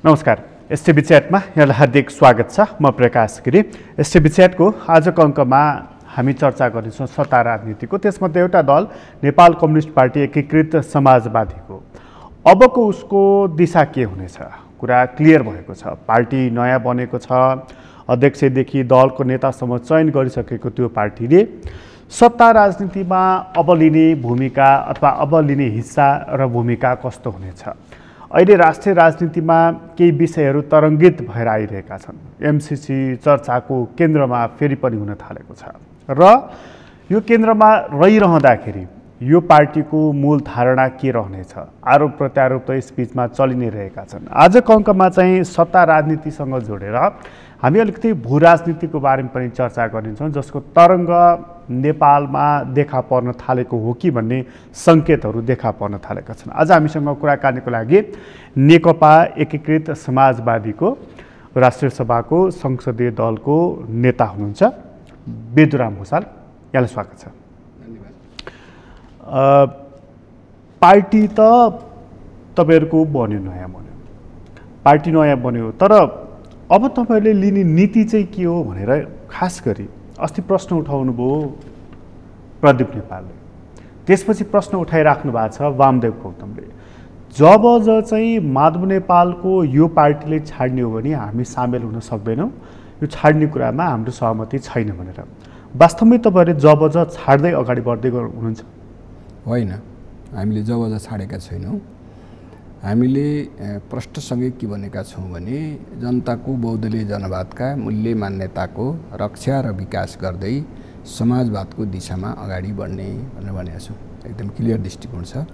नमस्कार। एसटिभी च्याटमा यहाँलाई हार्दिक स्वागत छ। म प्रकाश गिरी। एसटिभी च्याटको आजको अङ्कमा हामी चर्चा गर्नेछौँ सत्ता राजनीतिको। त्यसमध्ये एउटा दल नेपाल कम्युनिस्ट पार्टी एकीकृत समाजवादीको अबको उसको दिशा के हुनेछ कुरा क्लियर भएको छ। पार्टी नयाँ बनेको छ, अध्यक्षदेखि दलको नेतासम्म चयन गरिसकेको त्यो पार्टीले सत्ता राजनीतिमा अब लिने भूमिका अथवा अब लिने हिस्सा र भूमिका कस्तो हुनेछ। अहिले राष्ट्रिय राजनीतिमा केही विषयहरू तरङ्गित भएर आइरहेका छन्। एमसीसी चर्चाको केन्द्रमा फेरि पनि हुन थालेको छ र यो केन्द्रमा रहिरहँदाखेरि यो पार्टीको मूल धारणा के रहनेछ, आरोप प्रत्यारोप त यस बीचमा चलि नै रहेका छन्। आजको अङ्कमा चाहिँ सत्ता राजनीतिसँग जोडेर हामी अलिकति भू राजनीतिको बारेमा पनि चर्चा गर्नेछौँ, जसको तरङ्ग नेपालमा देखा पर्न थालेको हो कि भन्ने सङ्केतहरू देखा पर्न थालेका छन्। आज हामीसँग कुराकानीको लागि नेकपा एकीकृत समाजवादीको राष्ट्रिय सभाको संसदीय दलको नेता हुनुहुन्छ बेदुराम भुसाल। यहाँलाई स्वागत छ। पार्टी त तपाईँहरूको बन्यो, नयाँ बन्यो, पार्टी नयाँ बन्यो, तर अब तपाईँहरूले लिने नीति चाहिँ के हो भनेर खास गरी अस्ति प्रश्न उठाउनु भयो प्रदीप नेपालले, त्यसपछि प्रश्न उठाइराख्नु भएको छ वामदेव गौतमले। जब चाहिँ माधव नेपालको यो पार्टीले छाड्ने हो भने हामी सामेल हुन सक्दैनौँ, यो छाड्ने कुरामा हाम्रो सहमति छैन भनेर। वास्तवमै तपाईँहरूले जब छाड्दै अगाडि बढ्दै हुनुहुन्छ? होइन, हामीले जब छाडेका छैनौँ। हामीले प्रष्टसँगै के भनेका छौँ भने जनताको बहुदलीय जनवादका मूल्य मान्यताको रक्षा र विकास गर्दै समाजवादको दिशामा अगाडि बढ्ने भनेर भनेका छौँ। एकदम क्लियर दृष्टिकोण छ।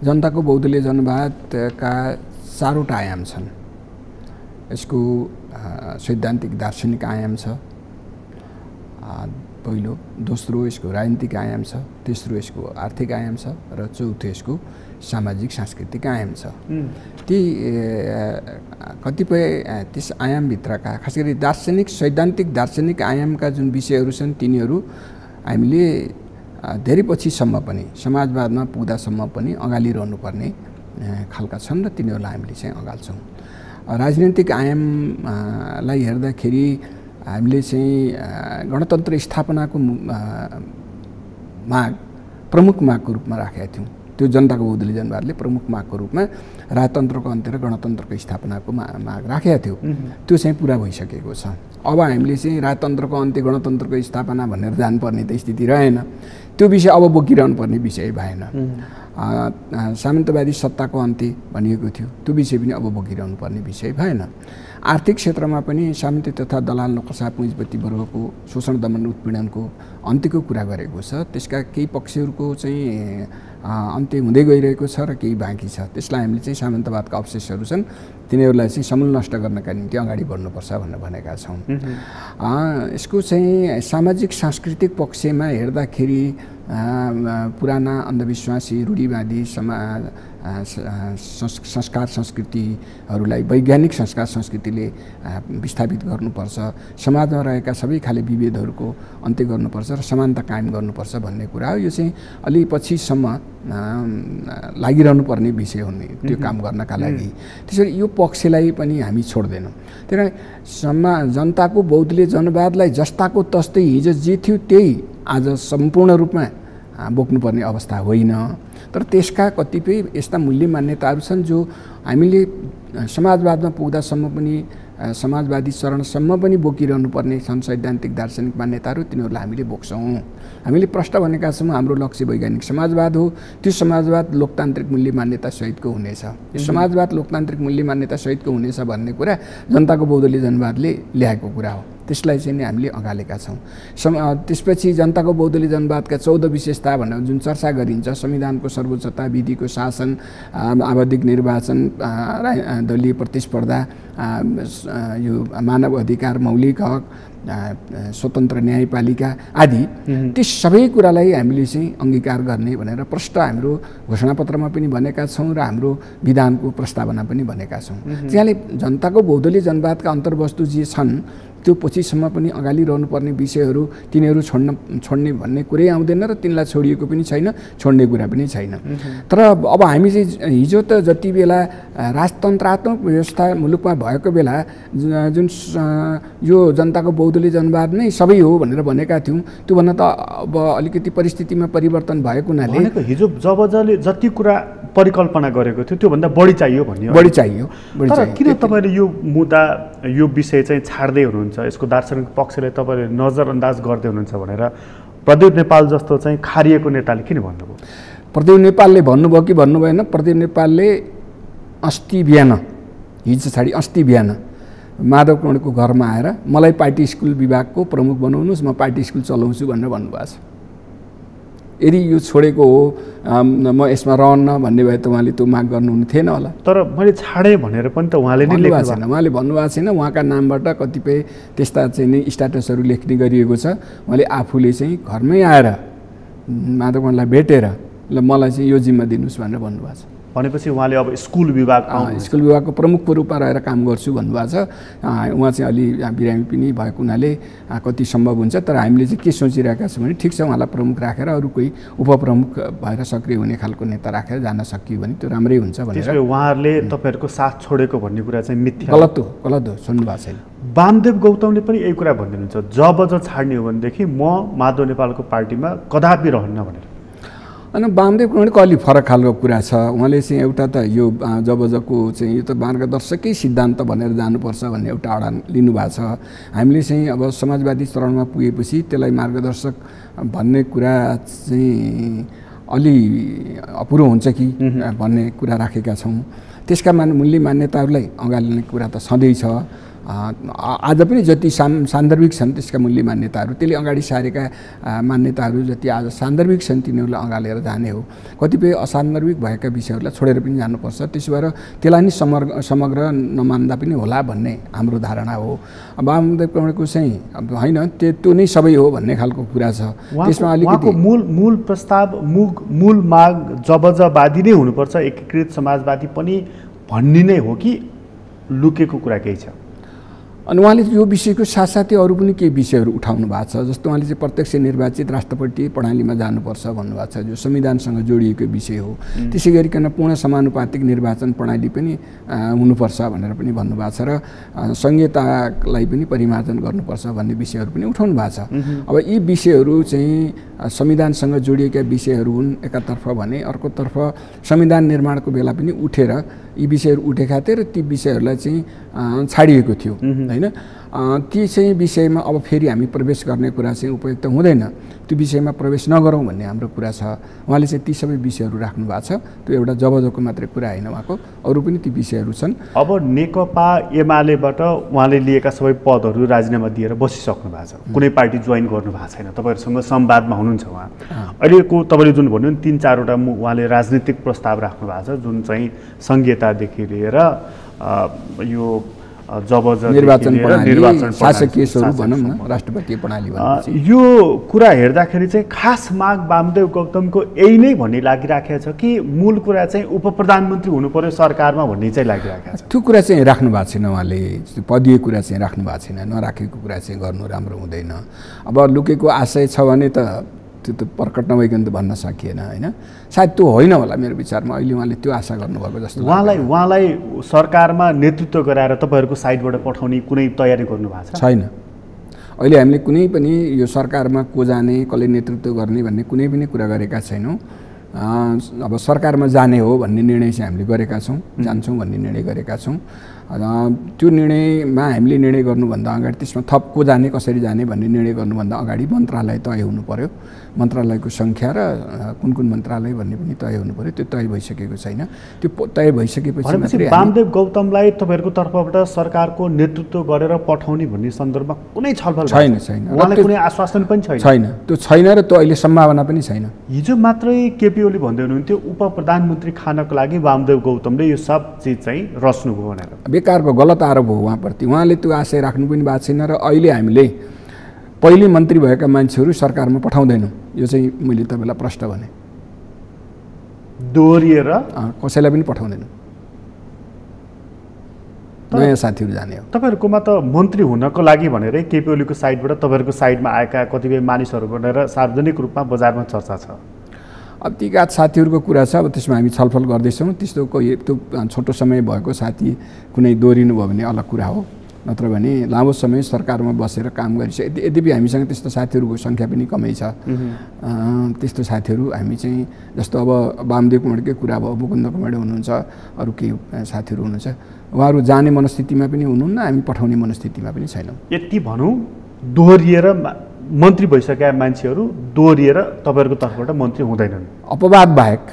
जनताको बहुदलीय जनवादका चारवटा आयाम छन्। यसको सैद्धान्तिक दार्शनिक आयाम छ पहिलो, दोस्रो यसको राजनीतिक आयाम छ, तेस्रो यसको आर्थिक आयाम छ र चौथो यसको सामाजिक सांस्कृतिक आयाम छ। ती कतिपय त्यस आयामभित्रका खास गरी दार्शनिक सैद्धान्तिक दार्शनिक आयामका जुन विषयहरू छन् तिनीहरू हामीले धेरै पछिसम्म पनि समाजवादमा पुग्दासम्म पनि अगालिरहनुपर्ने खालका छन् र तिनीहरूलाई हामीले चाहिँ अगाल्छौँ। राजनीतिक आयामलाई हेर्दाखेरि हामीले चाहिँ गणतन्त्र स्थापनाको माग प्रमुख मागको रूपमा राखेका थियौँ। त्यो जनताको बहुदलीय जनवादले प्रमुख मागको रूपमा राजतन्त्रको अन्त्य र गणतन्त्रको स्थापनाको माग राखेका थियो। त्यो चाहिँ पुरा भइसकेको छ। अब हामीले चाहिँ राजतन्त्रको अन्त्य गणतन्त्रको स्थापना भनेर जानुपर्ने त स्थिति रहेन। त्यो विषय अब बोकिरहनु पर्ने विषय भएन। सामन्तवादी सत्ताको अन्त्य भनिएको थियो, त्यो विषय पनि अब बोकिरहनु पर्ने विषय भएन। आर्थिक क्षेत्रमा पनि सामन्ती तथा दलाल नोकसा पुँजीपति वर्गको शोषण दमन उत्पीडनको अन्त्यको कुरा गरेको छ। त्यसका केही पक्षहरूको चाहिँ अन्त्य हुँदै गइरहेको छ र केही बाँकी छ। त्यसलाई हामीले चाहिँ सामन्तवादका अवशेषहरू छन्, तिनीहरूलाई चाहिँ समूल नष्ट गर्नका निम्ति अगाडि बढ्नुपर्छ भनेर भनेका छौँ। यसको चाहिँ सामाजिक सांस्कृतिक पक्षमा हेर्दाखेरि पुराना अन्धविश्वासी रूढिवादी संस्कार संस्कृतिहरूलाई वैज्ञानिक संस्कार संस्कृतिले विस्थापित गर्नुपर्छ, समाजमा रहेका सबै खाले विभेदहरूको अन्त्य गर्नुपर्छ र समानता कायम गर्नुपर्छ भन्ने कुरा हो। यो चाहिँ अलि पछिसम्म लागिरहनु पर्ने विषय हो नि त्यो काम गर्नका लागि। त्यसरी यो पक्षलाई पनि हामी छोड्दैनौँ। त्यही कारण जनताको बहुदलीय जनवादलाई जस्ताको तस्तै हिजो जे थियो त्यही आज सम्पूर्ण रूपमा बोक्नुपर्ने अवस्था होइन। तर त्यसका कतिपय यस्ता मूल्य मान्यताहरू छन् जो हामीले समाजवादमा पुग्दासम्म पनि समाजवादी चरणसम्म पनि बोकिरहनु पर्ने छन्। सैद्धान्तिक दार्शनिक मान्यताहरू तिनीहरूलाई हामीले बोक्छौँ। हामीले प्रष्ट भनेका छौँ हाम्रो लक्ष्य वैज्ञानिक समाजवाद हो। त्यो समाजवाद लोकतान्त्रिक मूल्य मान्यता सहितको हुनेछ। यो समाजवाद लोकतान्त्रिक मूल्य मान्यता सहितको हुनेछ भन्ने कुरा जनताको बहुदलीय जनवादले ल्याएको कुरा हो। त्यसलाई चाहिँ हामीले अगालेका छौँ। त्यसपछि जनताको बहुदलीय जनवादका 14 विशेषता भनेर जुन चर्चा गरिन्छ, संविधानको सर्वोच्चता, विधिको शासन, आवधिक निर्वाचन, दलीय प्रतिस्पर्धा, यो मानव अधिकार, मौलिक हक, स्वतन्त्र न्यायपालिका आदि, ती सबै कुरालाई हामीले चाहिँ अङ्गीकार गर्ने भनेर प्रष्ट हाम्रो घोषणापत्रमा पनि भनेका छौँ र हाम्रो विधानको प्रस्तावना पनि भनेका छौँ। त्यहाँले जनताको बहुदलीय जनवादका अन्तर्वस्तु जे छन् त्यो पछिसम्म पनि अगाडि रहनुपर्ने विषयहरू तिनीहरू छोड्ने भन्ने कुरै आउँदैन र तिनलाई छोडिएको पनि छैन, छोड्ने कुरा पनि छैन। तर अब हामी चाहिँ हिजो त जति बेला राजतन्त्रात्मक व्यवस्था मुलुकमा भएको बेला जुन यो जनताको बहुदलीय जनवाद नै सबै हो भनेर भनेका थियौँ, त्योभन्दा त अब अलिकति परिस्थितिमा परिवर्तन भएको हुनाले हिजो जब जति कुरा परिकल्पना गरेको थियो त्योभन्दा बढी चाहियो भन्ने बढी चाहियो। तर किन तपाईँले यो मुद्दा यो विषय चाहिँ छाड्दै हुनुहुन्छ, यसको दार्शनिक पक्षले तपाईँले नजरअन्दाज गर्दै हुनुहुन्छ भनेर प्रदीप नेपाल जस्तो चाहिँ खारिएको नेताले किन भन्नुभयो? प्रदीप नेपालले भन्नुभयो कि भन्नु भएन? प्रदीप नेपालले अस्ति बिहान, हिजो छाडी अस्ति बिहान माधव कौँडको घरमा आएर मलाई पार्टी स्कुल विभागको प्रमुख बनाउनुहोस्, म पार्टी स्कुल चलाउँछु भनेर भन्नुभएको छ। यदि यो छोडेको हो म यसमा रहन्न भन्ने भए त उहाँले त्यो माग गर्नुहुने थिएन होला। तर मैले छाडेँ भनेर पनि त उहाँले नै लेख्नु छैन, उहाँले भन्नुभएको छैन। उहाँका नामबाट कतिपय त्यस्ता चाहिँ नि स्ट्याटसहरू लेख्ने गरिएको छ। उहाँले आफूले चाहिँ घरमै आएर माधव कौँडलाई भेटेर ल मलाई चाहिँ यो जिम्मा दिनुहोस् भनेर भन्नुभएको छ। भनेपछि उहाँले अब स्कुल विभागको प्रमुखको रूपमा रहेर काम गर्छु भन्नुभएको छ। उहाँ चाहिँ अलि बिरामी पनि भएको हुनाले कति सम्भव हुन्छ, तर हामीले चाहिँ के सोचिरहेका छौँ भने ठिक छ उहाँलाई प्रमुख राखेर अरू कोही उपप्रमुख भएर सक्रिय हुने खालको नेता राखेर जान सकियो भने त्यो राम्रै हुन्छ भनेर उहाँहरूले तपाईँहरूको साथ छोडेको भन्ने कुरा चाहिँ मिथ्या, गलत हो सुन्नु भएको छैन। वामदेव गौतमले पनि यही कुरा भनिदिनुहुन्छ, जब छाड्ने हो भनेदेखि म माधव नेपालको पार्टीमा कदापि रहन्न भनेर। अनि वामदेव कौँडको अलि फरक खालको कुरा छ। उहाँले चाहिँ एउटा त यो जबजको चाहिँ यो त मार्गदर्शकै सिद्धान्त भनेर जानुपर्छ भन्ने एउटा अडान लिनुभएको छ। हामीले चाहिँ अब समाजवादी चरणमा पुगेपछि त्यसलाई मार्गदर्शक भन्ने कुरा चाहिँ अलि अपुरो हुन्छ कि भन्ने कुरा राखेका छौँ। त्यसका मूल्य मान्यताहरूलाई अँगाल्ने कुरा त सधैँ छ। आज पनि जति सान्दर्भिक छन् त्यसका मूल्य मान्यताहरू, त्यसले अगाडि सारेका मान्यताहरू जति आज सान्दर्भिक छन् तिनीहरूलाई अँगालेर जाने हो। कतिपय असान्दर्भिक भएका विषयहरूलाई छोडेर पनि जानुपर्छ। त्यसो भएर त्यसलाई नि समग्र नमान्दा पनि होला भन्ने हाम्रो धारणा हो। वामदेव कौँडको चाहिँ अब होइन त्यो नै सबै हो भन्ने खालको कुरा छ। त्यसमा अलिकति मूल प्रस्ताव मूल माग जबजवादी नै हुनुपर्छ, एकीकृत समाजवादी पनि भन्ने नै हो कि लुकेको कुरा केही छ? अनि उहाँले यो विषयको साथसाथै अरू पनि केही विषयहरू उठाउनु भएको छ। जस्तो उहाँले चाहिँ प्रत्यक्ष निर्वाचित राष्ट्रपति प्रणालीमा जानुपर्छ भन्नुभएको छ, जो संविधानसँग जोडिएको विषय हो। त्यसै गरिकन पूर्ण समानुपातिक निर्वाचन प्रणाली पनि हुनुपर्छ भनेर पनि भन्नुभएको छ र संहितालाई पनि परिमार्जन गर्नुपर्छ भन्ने विषयहरू पनि उठाउनु भएको छ। अब यी विषयहरू चाहिँ संविधानसँग जोडिएका विषयहरू हुन् एकातर्फ भने, अर्कोतर्फ संविधान निर्माणको बेला पनि उठेर यी विषयहरू उठेका थिए र ती विषयहरूलाई चाहिँ छाडिएको थियो होइन। ती चाहिँ विषयमा अब फेरि हामी प्रवेश गर्ने कुरा चाहिँ उपयुक्त हुँदैन, त्यो विषयमा प्रवेश नगरौँ भन्ने हाम्रो कुरा छ। उहाँले चाहिँ ती सबै विषयहरू राख्नु भएको छ। त्यो एउटा जबजको मात्रै कुरा होइन, उहाँको अरू पनि ती विषयहरू छन्। अब नेकपा एमालेबाट उहाँले लिएका सबै पदहरू राजीनामा दिएर बसिसक्नु भएको छ, कुनै पार्टी जोइन गर्नु भएको छैन। तपाईँहरूसँग संवादमा हुनुहुन्छ उहाँ। अहिलेको तपाईँले जुन भन्नु नि 3-4वटा उहाँले राजनीतिक प्रस्ताव राख्नु भएको छ, जुन चाहिँ संहितादेखि लिएर यो निर्वाचन शासकीय स्वरूप भनौँ न, राष्ट्रपतीय प्रणाली यो कुरा हेर्दाखेरि चाहिँ खास माग वामदेव गौतमको यही नै भन्ने लागिराखेको छ कि मूल कुरा चाहिँ उप प्रधानमन्त्री हुनु पर्यो सरकारमा भन्ने चाहिँ लागिराखेको छ? त्यो कुरा चाहिँ राख्नु भएको छैन उहाँले, पदीय कुरा चाहिँ राख्नु भएको छैन। नराखेको कुरा चाहिँ गर्नु राम्रो हुँदैन। अब लुकेको आशय छ भने त त्यो त प्रकट नभइकन त भन्न सकिएन होइन। सायद त्यो होइन होला मेरो विचारमा। अहिले उहाँले त्यो आशा गर्नुभएको जस्तो। उहाँलाई सरकारमा नेतृत्व गराएर तपाईँहरूको साइडबाट पठाउने कुनै तयारी गर्नु भएको छ? छैन। अहिले हामीले कुनै पनि यो सरकारमा को जाने, कसले नेतृत्व गर्ने भन्ने कुनै पनि कुरा गरेका छैनौँ। अब सरकारमा जाने हो भन्ने निर्णय चाहिँ हामीले गरेका छौँ, जान्छौँ भन्ने निर्णय गरेका छौँ। त्यो निर्णयमा हामीले निर्णय गर्नुभन्दा अगाडि त्यसमा थप को जाने कसरी जाने भन्ने निर्णय गर्नुभन्दा अगाडि मन्त्रालय तय हुनु पर्यो। मन्त्रालयको सङ्ख्या र कुन कुन मन्त्रालय भन्ने पनि तय हुनु पर्यो। त्यो तय भइसकेको छैन। त्यो तय भइसकेपछि मात्रै वामदेव गौतमलाई तपाईँहरूको तर्फबाट सरकारको नेतृत्व गरेर पठाउने भन्ने सन्दर्भमा कुनै छलफल छैन। उहाँलाई कुनै आश्वासन पनि छैन। त्यो छैन र त्यो अहिले सम्भावना पनि छैन। हिजो मात्रै केपी ओली भन्दै हुनुहुन्थ्यो उप प्रधानमन्त्री खानको लागि वामदेव गौतमले यो सब चिज चाहिँ रच्नुभयो भनेर। बेकारको गलत आरोप हो उहाँप्रति। उहाँले त्यो आशय राख्नु पनि भएको छैन र अहिले हामीले पहिले मन्त्री भएका मान्छेहरू सरकारमा पठाउँदैनौँ। यो चाहिँ मैले तपाईँलाई प्रश्न भने दोहोरिएर कसैलाई पनि पठाउँदैनौँ। नयाँ साथीहरू जाने हो। तपाईँहरूकोमा त मन्त्री हुनको लागि भनेरै केपी ओलीको साइडबाट तपाईँहरूको साइडमा आएका कतिपय मानिसहरू भनेर सार्वजनिक रूपमा बजारमा चर्चा छ। अब ती गात साथीहरूको कुरा छ, अब त्यसमा हामी छलफल गर्दैछौँ। त्यस्तो त्यो छोटो समय भएको साथी कुनै दोहोरिनु भयो भने अलग कुरा हो, नत्र भने लामो समय सरकारमा बसेर काम गरिसक्यो। यद्यपि हामीसँग त्यस्तो साथीहरूको सङ्ख्या पनि कमै छ। त्यस्तो साथीहरू हामी चाहिँ जस्तो अब वामदेव कुमारकै कुरा भयो, मुकुन्द कुमारले हुनुहुन्छ, अरू केही साथीहरू हुनुहुन्छ, उहाँहरू जाने मनस्थितिमा पनि हुनुहुन्न, हामी पठाउने मनस्थितिमा पनि छैनौँ। यति भनौँ दोहोरिएर मन्त्री भइसकेका मान्छेहरू दोहोरिएर तपाईँहरूको तर्फबाट मन्त्री हुँदैनन्, अपवाद बाहेक।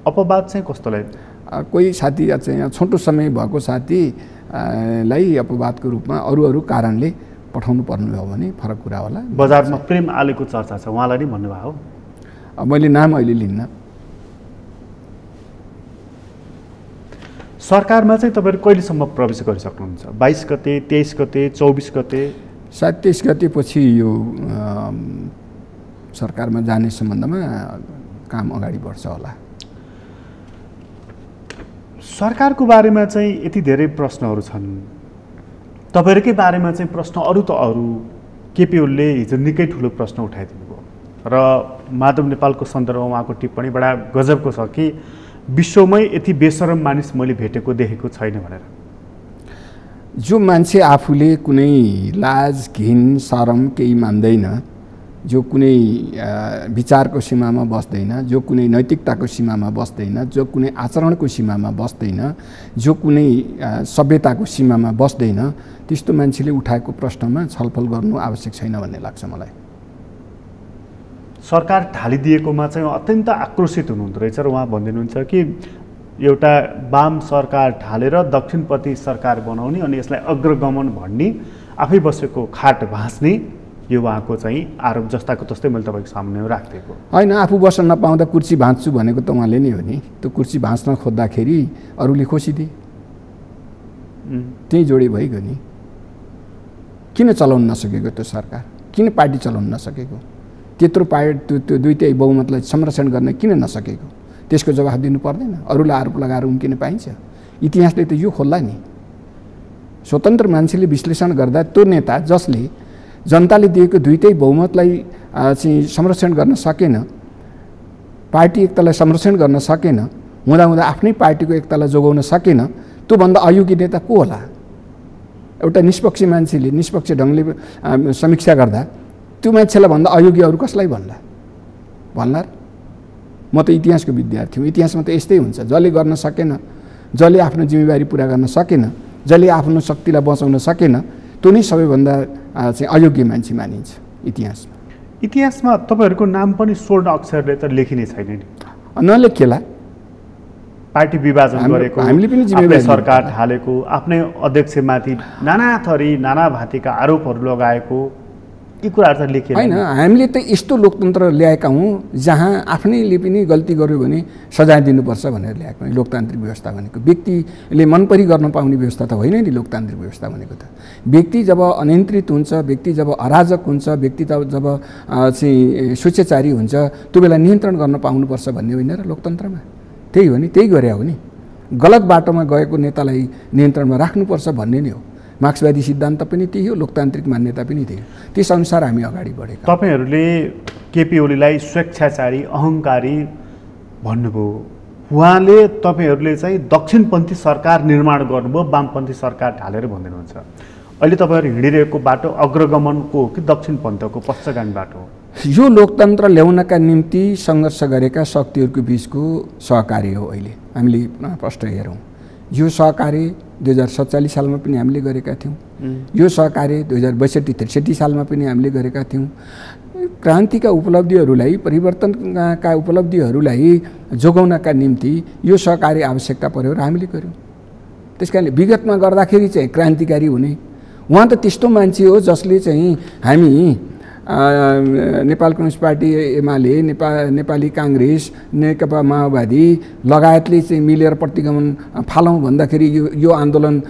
अपवाद चाहिँ कस्तोलाई? कोही साथी चाहिँ छोटो समय भएको साथीलाई अपवादको रूपमा अरू कारणले पठाउनु पर्ने हो भने फरक कुरा होला। बजारमा प्रेम आलेको चर्चा छ, उहाँलाई नै भन्नुभयो हो? मैले नाम अहिले लिन्न। सरकारमा चाहिँ तपाईँहरू कहिलेसम्म प्रवेश गरिसक्नुहुन्छ? 22 गते, 23 गते, 24 गते? सायद 23 गतेपछि यो सरकारमा जाने सम्बन्धमा काम अगाडि बढ्छ होला। सरकारको बारेमा चाहिँ यति धेरै प्रश्नहरू छन्, तपाईँहरूकै बारेमा चाहिँ प्रश्न अरू त अरू। केपी ओलीले हिजो निकै ठुलो प्रश्न उठाइदिनु भयो र माधव नेपालको सन्दर्भमा उहाँको टिप्पणी बडा गजबको छ कि विश्वमै यति बेशरम मानिस मैले भेटेको देखेको छैन भनेर। जो मान्छे आफूले कुनै लाज घिन शरम केही मान्दैन, जो कुनै विचारको सीमामा बस्दैन, जो कुनै नैतिकताको सीमामा बस्दैन, जो कुनै आचरणको सीमामा बस्दैन, जो कुनै सभ्यताको सीमामा बस्दैन, त्यस्तो मान्छेले उठाएको प्रश्नमा छलफल गर्नु आवश्यक छैन भन्ने लाग्छ मलाई। सरकार ढालिदिएकोमा चाहिँ अत्यन्त आक्रोशित हुनुहुँदो रहेछ र उहाँ भनिदिनुहुन्छ कि एउटा वाम सरकार ढालेर दक्षिणपट्टि सरकार बनाउने अनि यसलाई अग्रगमन भन्ने, आफै बसेको खाट भाँच्ने, यो उहाँको चाहिँ आरोप जस्ताको तस्तै मैले तपाईँको सामने राखिदिएको होइन। आफू बस्न नपाउँदा कुर्सी भाँच्छु भनेको त उहाँले नै हो नि। त्यो कुर्सी भाँच्न खोज्दाखेरि अरूले खोसिदिए, त्यही जोडी भइगयो नि। किन चलाउन नसकेको त्यो सरकार? किन पार्टी चलाउन नसकेको? त्यत्रो पार्टी त्यो दुईटै बहुमतलाई संरक्षण गर्न किन नसकेको? त्यसको जवाफ दिनु पर्दैन? अरूलाई आरोप लगाएर उम्किन पाइन्छ? इतिहासले त यो खोल्ला नि। स्वतन्त्र मान्छेले विश्लेषण गर्दा त्यो नेता जसले जनताले दिएको दुईटै बहुमतलाई चाहिँ संरक्षण गर्न सकेन, पार्टी एकतालाई संरक्षण गर्न सकेन, हुँदाहुँदा आफ्नै पार्टीको एकतालाई जोगाउन सकेन, त्योभन्दा अयोग्य नेता को होला? एउटा निष्पक्ष मान्छेले निष्पक्ष ढङ्गले समीक्षा गर्दा त्यो मान्छेलाई भन्दा अयोग्य अरू कसलाई भन्ला? म त इतिहासको विद्यार्थी हुँ। इतिहासमा त यस्तै हुन्छ। जसले गर्न सकेन, जसले आफ्नो जिम्मेवारी पुरा गर्न सकेन, जसले आफ्नो शक्तिलाई बचाउन सकेन, त्यो नै सबैभन्दा चाहिँ अयोग्य मान्छे मानिन्छ इतिहासमा। इतिहासमा तपाईँहरूको नाम पनि स्वर्ण अक्षरले त लेखिने छैन नि। नलेखेला। पार्टी विभाजन गरेको, हामीले पनि जिम्मेवारी सरकार ढालेको, आफ्नै अध्यक्षमाथि नाना थरी नाना भाँतीका आरोपहरू लगाएको, यी कुराहरू त लेखिएन होइन। हामीले त यस्तो लोकतन्त्र ल्याएका हौँ जहाँ आफ्नैले पनि गल्ती गर्यो भने सजाय दिनुपर्छ भनेर ल्याएको। लोकतान्त्रिक व्यवस्था भनेको व्यक्तिले मनपरी गर्न पाउने व्यवस्था त होइन नि। लोकतान्त्रिक व्यवस्था भनेको त व्यक्ति जब अनियन्त्रित हुन्छ, व्यक्ति जब अराजक हुन्छ, व्यक्ति जब चाहिँ स्वेच्छाचारी हुन्छ, त्यो बेला नियन्त्रण गर्न पाउनुपर्छ भन्ने होइन र लोकतन्त्रमा? त्यही हो नि, त्यही गरे हो नि। गलत बाटोमा गएको नेतालाई नियन्त्रणमा राख्नुपर्छ भन्ने नै हो। मार्क्सवादी सिद्धान्त पनि त्यही हो, लोकतान्त्रिक मान्यता पनि त्यही हो। त्यसअनुसार हामी अगाडि बढेका। तपाईँहरूले केपी ओलीलाई स्वेच्छाचारी अहङ्कारी भन्नुभयो, उहाँले तपाईँहरूले चाहिँ दक्षिणपन्थी सरकार निर्माण गर्नुभयो, वामपन्थी सरकार ढालेर भनिदिनुहुन्छ। अहिले तपाईँहरू हिँडिरहेको बाटो अग्रगमनको हो कि दक्षिणपन्थको पश्चगामी बाटो हो? यो लोकतन्त्र ल्याउनका निम्ति सङ्घर्ष गरेका शक्तिहरूको बिचको सहकार्य हो। अहिले हामीले प्रष्ट हेरौँ, यो सहकार्य 2047 सालमा पनि हामीले गरेका थियौँ। यो सहकार्य 2062-63 सालमा पनि हामीले गरेका थियौँ। क्रान्तिका उपलब्धिहरूलाई, परिवर्तनका उपलब्धिहरूलाई जोगाउनका निम्ति यो सहकार्य आवश्यकता पर्यो र हामीले गऱ्यौँ। त्यस कारणले विगतमा गर्दाखेरि चाहिँ क्रान्तिकारी हुने उहाँ त त्यस्तो मान्छे हो जसले चाहिँ हामी नेपाल कम्युनिस्ट पार्टी, एमाले, नेपाली काङ्ग्रेस, नेकपा माओवादी लगायतले चाहिँ मिलेर प्रतिगमन फालौँ भन्दाखेरि यो आन्दोलन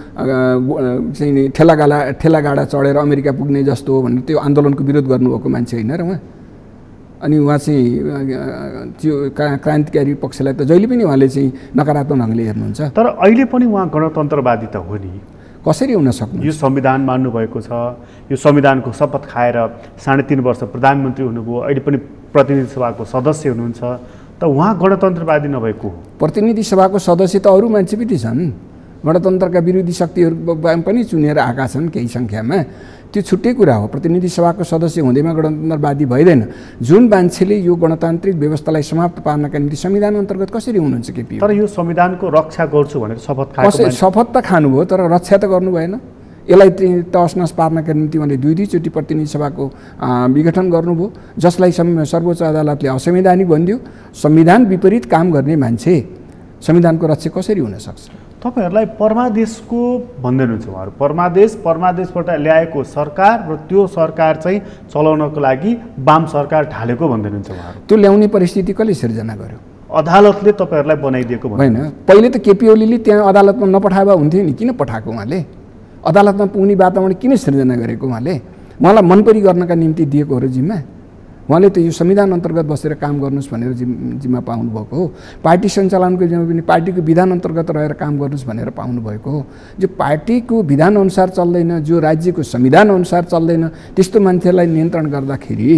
चाहिँ ठेलागाडा चढेर अमेरिका पुग्ने जस्तो हो भनेर त्यो आन्दोलनको विरोध गर्नुभएको मान्छे होइन र उहाँ। अनि उहाँ चाहिँ त्यो क्रान्तिकारी पक्षलाई त जहिले पनि उहाँले चाहिँ नकारात्मक ढङ्गले हेर्नुहुन्छ। तर अहिले पनि उहाँ गणतन्त्रवादी त हो नि, कसरी हुन सक्नु? यो संविधान मान्नुभएको छ, यो संविधानको शपथ खाएर 3.5 वर्ष प्रधानमन्त्री हुनुभयो, अहिले पनि प्रतिनिधि सभाको सदस्य हुनुहुन्छ, त उहाँ गणतन्त्रवादी नभएको हो? प्रतिनिधि सभाको सदस्य त अरू मान्छे पनि छन्, गणतन्त्रका विरोधी शक्तिहरू पनि चुनेर आएका छन् केही सङ्ख्यामा, त्यो छुट्टै कुरा हो। प्रतिनिधि सभाको सदस्य हुँदैमा गणतन्त्रवादी भइदैन। जुन मान्छेले यो गणतान्त्रिक व्यवस्थालाई समाप्त पार्नका निम्ति संविधान अन्तर्गत कसरी हुनुहुन्छ केपी? तर यो संविधानको रक्षा गर्छु भनेर शपथ त खानुभयो, तर रक्षा त गर्नु भएन। यसलाई तहस नहस पार्नका निम्ति उहाँले दुईचोटि प्रतिनिधि सभाको विघटन गर्नुभयो, जसलाई सर्वोच्च अदालतले असंवैधानिक भनिदियो। संविधान विपरीत काम गर्ने मान्छे संविधानको रक्षा कसरी हुन सक्छ? तपाईहरुलाई परमादेशको भन्दै हुनुहुन्छ उहाँहरू। परमादेशबाट ल्याएको सरकार र त्यो सरकार चाहिँ चलाउनको लागि वाम सरकार ढालेको भन्दै हुनुहुन्छ उहाँहरू। त्यो ल्याउने परिस्थिति कसले सिर्जना गर्यो? अदालतले तपाईहरुलाई बनाइदिएको होइन। पहिले त केपी ओलीले त्यहाँ अदालतमा नपठाए भए हुन्थ्यो नि, किन पठाएको उहाँले? अदालतमा पुग्ने वातावरण किन सिर्जना गरेको उहाँले? उहाँलाई मनपरी गर्नका निम्ति दिएको हो र जिम्मा? उहाँले त यो संविधान अन्तर्गत बसेर काम गर्नुहोस् भनेर जिम्मा पाउनुभएको हो। पार्टी सञ्चालनको जिम्मा पनि पार्टीको विधान अन्तर्गत रहेर काम गर्नुहोस् भनेर पाउनुभएको हो। जो पार्टीको विधान अनुसार चल्दैन, जो राज्यको संविधान अनुसार चल्दैन, त्यस्तो मान्छेलाई नियन्त्रण गर्दाखेरि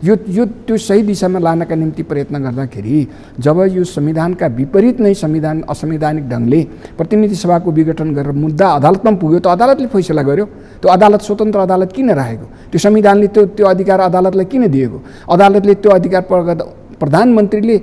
त्यो सही दिशामा लानका निम्ति प्रयत्न गर्दाखेरि जब यो संविधानका विपरीत नै संविधान असंवैधानिक ढङ्गले प्रतिनिधि सभाको विघटन गरेर मुद्दा अदालतमा पुग्यो, त अदालतले फैसला गर्यो। त्यो अदालत स्वतन्त्र अदालत किन राखेको? त्यो संविधानले त्यो अधिकार अदालतलाई किन दिएको? अदालतले त्यो अधिकार प्रधानमन्त्रीले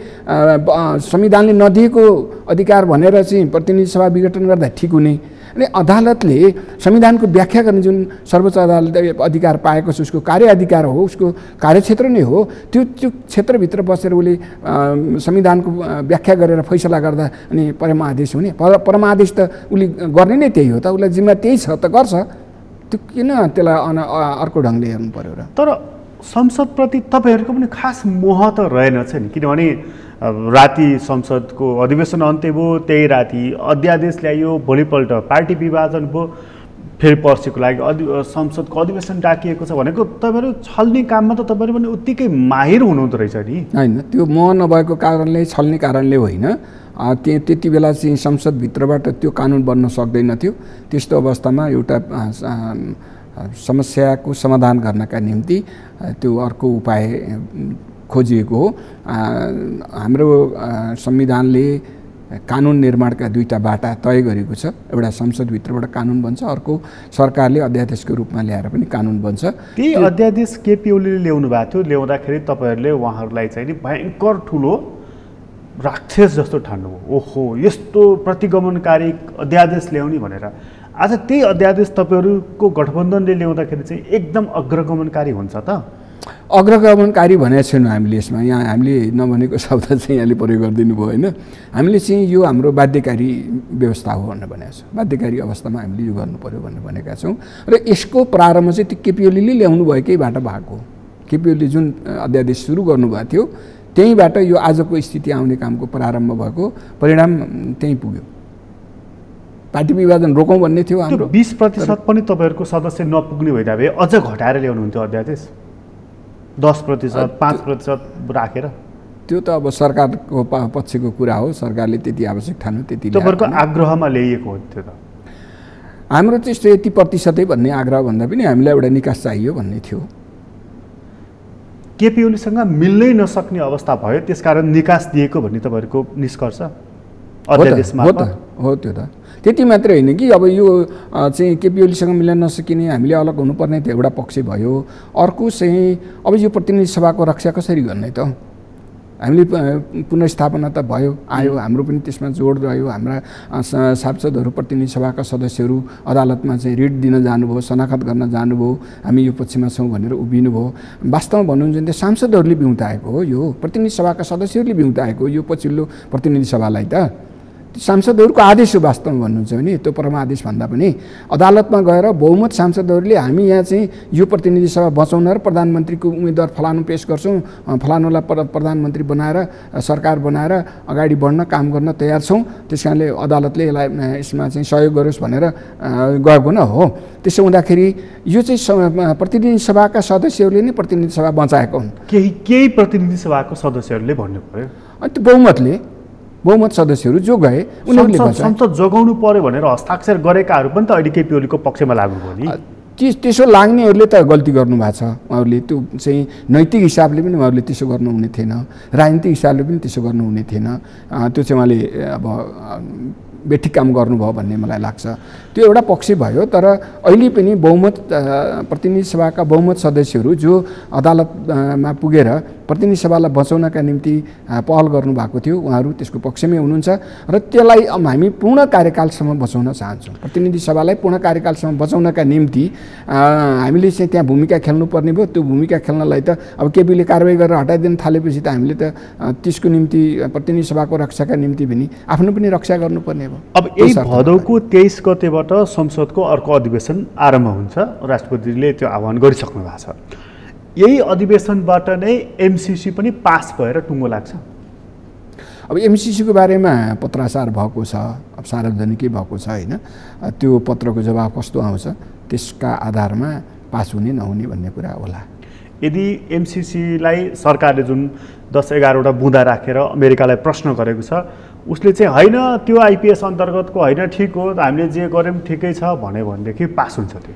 संविधानले नदिएको अधिकार भनेर चाहिँ प्रतिनिधि सभा विघटन गर्दा ठिक हुने? अनि अदालतले संविधानको व्याख्या गर्ने जुन सर्वोच्च अदालतले अधिकार पाएको छ, उसको कार्य अधिकार हो, उसको कार्यक्षेत्र नै हो। त्यो क्षेत्रभित्र बसेर उसले संविधानको व्याख्या गरेर फैसला गर्दा अनि परमादेश हुने? परमादेश त उसले गर्ने नै त्यही हो त, उसलाई जिम्मा त्यही छ त गर्छ। त्यो किन त्यसलाई अर्को ढङ्गले हेर्नु पर्यो र? तर संसदप्रति तपाईँहरूको पनि खास मोह त रहेनछ नि, किनभने राति संसदको अधिवेशन अन्त्य भयो, त्यही राति अध्यादेश ल्याइयो, भोलिपल्ट पार्टी विभाजन भयो, फेरि पर्सिको लागि संसदको अधिवेशन डाकिएको छ भनेको तपाईँहरू छल्ने काममा त तपाईँहरू पनि उत्तिकै माहिर हुनुहुँदो रहेछ नि। होइन, त्यो मोह नभएको कारणले, छल्ने कारणले होइन। त्यति बेला चाहिँ संसदभित्रबाट त्यो कानुन बन्न सक्दैन थियो। त्यस्तो अवस्थामा एउटा समस्याको समाधान गर्नका निम्ति त्यो अर्को उपाय खोजिएको हो। हाम्रो संविधानले कानुन निर्माणका दुईटा बाटा तय गरेको छ। एउटा संसदभित्रबाट कानुन बन्छ, अर्को सरकारले अध्यादेशको रूपमा ल्याएर पनि कानुन बन्छ। त्यही अध्यादेश केपी ओलीले ल्याउनु भएको थियो। ल्याउँदाखेरि तपाईँहरूले उहाँहरूलाई चाहिँ नि भयङ्कर ठुलो राक्षस जस्तो ठान्नुभयो। ओहो, यस्तो प्रतिगमनकारी अध्यादेश ल्याउने भनेर। आज त्यही अध्यादेश तपाईँहरूको गठबन्धनले ल्याउँदाखेरि चाहिँ एकदम अग्रगमनकारी हुन्छ त? अग्रगमनकारी भनेको छैनौँ हामीले यसमा। यहाँ हामीले नभनेको शब्द चाहिँ यहाँले प्रयोग गरिदिनु भयो होइन। हामीले चाहिँ यो हाम्रो बाध्यकारी व्यवस्था हो भनेर भनेको छौँ। बाध्यकारी अवस्थामा हामीले यो गर्नु पर्यो भनेर भनेका छौँ। र यसको प्रारम्भ चाहिँ त्यो केपी ओलीले ल्याउनु भएकैबाट भएको। केपी ओलीले जुन अध्यादेश सुरु गर्नुभएको थियो त्यहीँबाट यो आजको स्थिति आउने कामको प्रारम्भ भएको, परिणाम त्यहीँ पुग्यो। पार्टी विभाजन रोकौँ भन्ने थियो हाम्रो। 20% पनि तपाईँहरूको सदस्य नपुग्ने भइदिए भए अझ घटाएर ल्याउनुहुन्थ्यो अध्यादेश, 10%, 5% राखेर। त्यो त अब सरकारको पक्षको कुरा हो। सरकारले त्यति आवश्यक ठान्यो त्यति तपाईँहरूको आग्रहमा ल्याइएको हो त्यो त? हाम्रो त्यस्तो यति प्रतिशतै भन्ने आग्रह भन्दा पनि हामीलाई एउटा निकास चाहियो भन्ने थियो। केपी ओलीसँग मिल्नै नसक्ने अवस्था भयो, त्यसकारण निकास दिएको भन्ने तपाईँहरूको निष्कर्ष अध्यादेशमा हो? त्यो त त्यति मात्रै होइन कि अब यो चाहिँ केपी ओलीसँग मिल्न नसकिने, हामीले अलग हुनुपर्ने त एउटा पक्ष भयो। अर्को चाहिँ अब यो प्रतिनिधि सभाको रक्षा कसरी गर्ने त? हामीले पुनर्स्थापना त भयो, आयो, हाम्रो पनि त्यसमा जोड रह्यो। हाम्रा सांसदहरू, प्रतिनिधि सभाका सदस्यहरू अदालतमा चाहिँ रिट दिन जानुभयो, शनाखत गर्न जानुभयो, हामी यो पक्षमा छौँ भनेर उभिनुभयो। वास्तवमा भन्नुहुन्छ भने सांसदहरूले बिउताएको हो, यो प्रतिनिधि सभाका सदस्यहरूले बिउताएको हो यो पछिल्लो प्रतिनिधि सभालाई त। सांसदहरूको आदेश हो वास्तवमा भन्नुहुन्छ भने त्यो परमादेश भन्दा पनि अदालतमा गएर बहुमत सांसदहरूले हामी यहाँ चाहिँ यो प्रतिनिधि सभा बचाउन र प्रधानमन्त्रीको उम्मेदवार फलानु पेश गर्छौँ, फलानुलाई प्रधानमन्त्री बनाएर सरकार बनाएर अगाडि बढ्न काम गर्न तयार छौँ, त्यस कारणले अदालतले यसमा चाहिँ सहयोग गरोस् भनेर गएको न हो। त्यसो हुँदाखेरि यो चाहिँ प्रतिनिधि सभाका सदस्यहरूले नै प्रतिनिधि सभा बचाएको हुन्। केही प्रतिनिधि सभाको सदस्यहरूले भन्नु पर्यो, अनि त्यो बहुमत सदस्यहरू जो गए उनीहरूले संसद जगाउनु पर्यो भनेर हस्ताक्षर गरेकाहरू पनि त अहिले केपी ओलीको पक्षमा लाग्नु भयो नि। त्यसो लाग्नेहरूले त गल्ती गर्नुभएको छ। उहाँहरूले त्यो चाहिँ नैतिक हिसाबले पनि उहाँहरूले त्यसो गर्नुहुने थिएन, राजनीतिक हिसाबले पनि त्यसो गर्नुहुने थिएन। त्यो चाहिँ उहाँले अब बेठिक काम गर्नुभयो भन्ने मलाई लाग्छ। त्यो एउटा पक्ष भयो। तर अहिले पनि बहुमत प्रतिनिधि सभाका बहुमत सदस्यहरू जो अदालतमा पुगेर प्रतिनिधि सभालाई बचाउनका निम्ति पहल गर्नुभएको थियो उहाँहरू त्यसको पक्षमै हुनुहुन्छ र त्यसलाई हामी पूर्ण कार्यकालसम्म बचाउन चाहन्छौँ। प्रतिनिधि सभालाई पूर्ण कार्यकालसम्म बचाउनका निम्ति हामीले चाहिँ त्यहाँ भूमिका खेल्नुपर्ने भयो। त्यो भूमिका खेल्नलाई त अब केपीले कारवाही गरेर हटाइदिन थालेपछि त हामीले त त्यसको निम्ति प्रतिनिधि सभाको रक्षाका निम्ति पनि आफ्नो पनि रक्षा गर्नुपर्ने भयो। अब यही भदौको 23 गतेबाट संसदको अर्को अधिवेशन आरम्भ हुन्छ। राष्ट्रपतिले त्यो आह्वान गरिसक्नु भएको छ। यही अधिवेशनबाट नै एमसिसी पनि पास भएर टुङ्गो लाग्छ। अब एमसिसीको बारेमा पत्राचार भएको छ, अब सार्वजनिकै भएको छ होइन। त्यो पत्रको जवाब कस्तो आउँछ त्यसका आधारमा पास हुने नहुने भन्ने कुरा होला। यदि एमसिसीलाई सरकारले जुन 10-11वटा बुँदा राखेर अमेरिकालाई प्रश्न गरेको छ, उसले चाहिँ होइन त्यो आइपिएस अन्तर्गतको होइन, ठिक हो हामीले जे गऱ्यौँ ठिकै छ भन्यो भनेदेखि पास हुन्छ। त्यो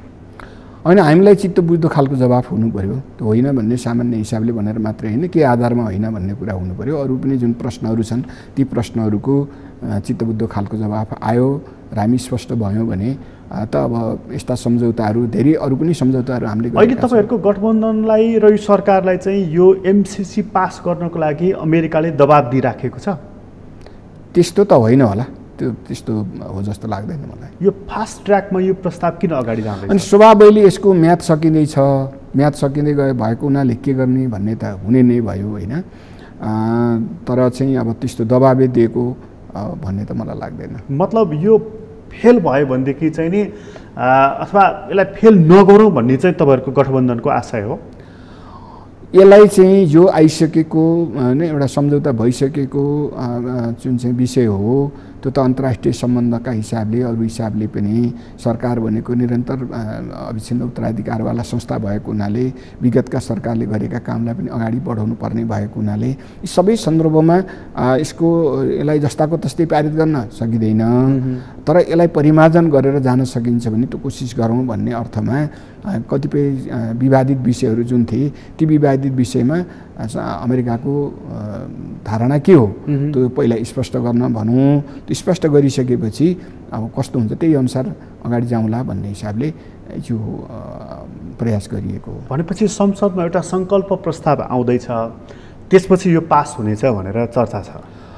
होइन, हामीलाई चित्त बुझ्दो खालको जवाफ हुनु पऱ्यो। त्यो होइन भन्ने सामान्य हिसाबले भनेर मात्रै होइन, के आधारमा होइन भन्ने कुरा हुनु पऱ्यो। अरू पनि जुन प्रश्नहरू छन् ती प्रश्नहरूको चित्त बुझ्दो खालको जवाफ आयो र हामी स्पष्ट भयौँ भने त अब यस्ता सम्झौताहरू धेरै अरू पनि सम्झौताहरू हामीले अहिले तपाईँहरूको गठबन्धनलाई र यो सरकारलाई चाहिँ यो एमसिसी पास गर्नको लागि अमेरिकाले दबाब दिइराखेको छ। त्यस्तो त होइन होला, त्यस्तो हो जस्तो लाग्दैन मलाई। यो फास्ट ट्र्याकमा यो प्रस्ताव किन अगाडि जाँदैछ? अनि स्वभावैले यसको म्याद सकिँदैछ, म्याद सकिँदै गयो भएको हुनाले के गर्ने भन्ने त हुने नै भयो होइन। तर चाहिँ अब त्यस्तो दबाबे दिएको भन्ने त मलाई लाग्दैन। मतलब यो फेल भयो भनेदेखि चाहिँ नि अथवा यसलाई फेल नगरौँ भन्ने चाहिँ तपाईँहरूको गठबन्धनको आशय हो? यसलाई चाहिँ यो आइसकेको नै एउटा सम्झौता भइसकेको जुन चाहिँ विषय हो त्यो त अन्तर्राष्ट्रिय सम्बन्धका हिसाबले अरू हिसाबले पनि सरकार भनेको निरन्तर अविच्छिन्न उत्तराधिकारवाला संस्था भएको हुनाले विगतका सरकारले गरेका कामलाई पनि अगाडि बढाउनु पर्ने भएको हुनाले यी सबै सन्दर्भमा यसलाई जस्ताको तस्तै पारित गर्न सकिँदैन। तर यसलाई परिमार्जन गरेर जान सकिन्छ भने त्यो कोसिस गरौँ भन्ने अर्थमा कतिपय विवादित विषयहरू जुन थिए ती विवादित विषयमा अमेरिकाको धारणा के हो त्यो पहिला स्पष्ट गर्न भनौँ। त्यो स्पष्ट गरिसकेपछि अब कस्तो हुन्छ त्यही अनुसार अगाडि जाउँला भन्ने हिसाबले यो प्रयास गरिएको हो। भनेपछि संसदमा एउटा सङ्कल्प प्रस्ताव आउँदैछ, त्यसपछि यो पास हुनेछ भनेर चर्चा छ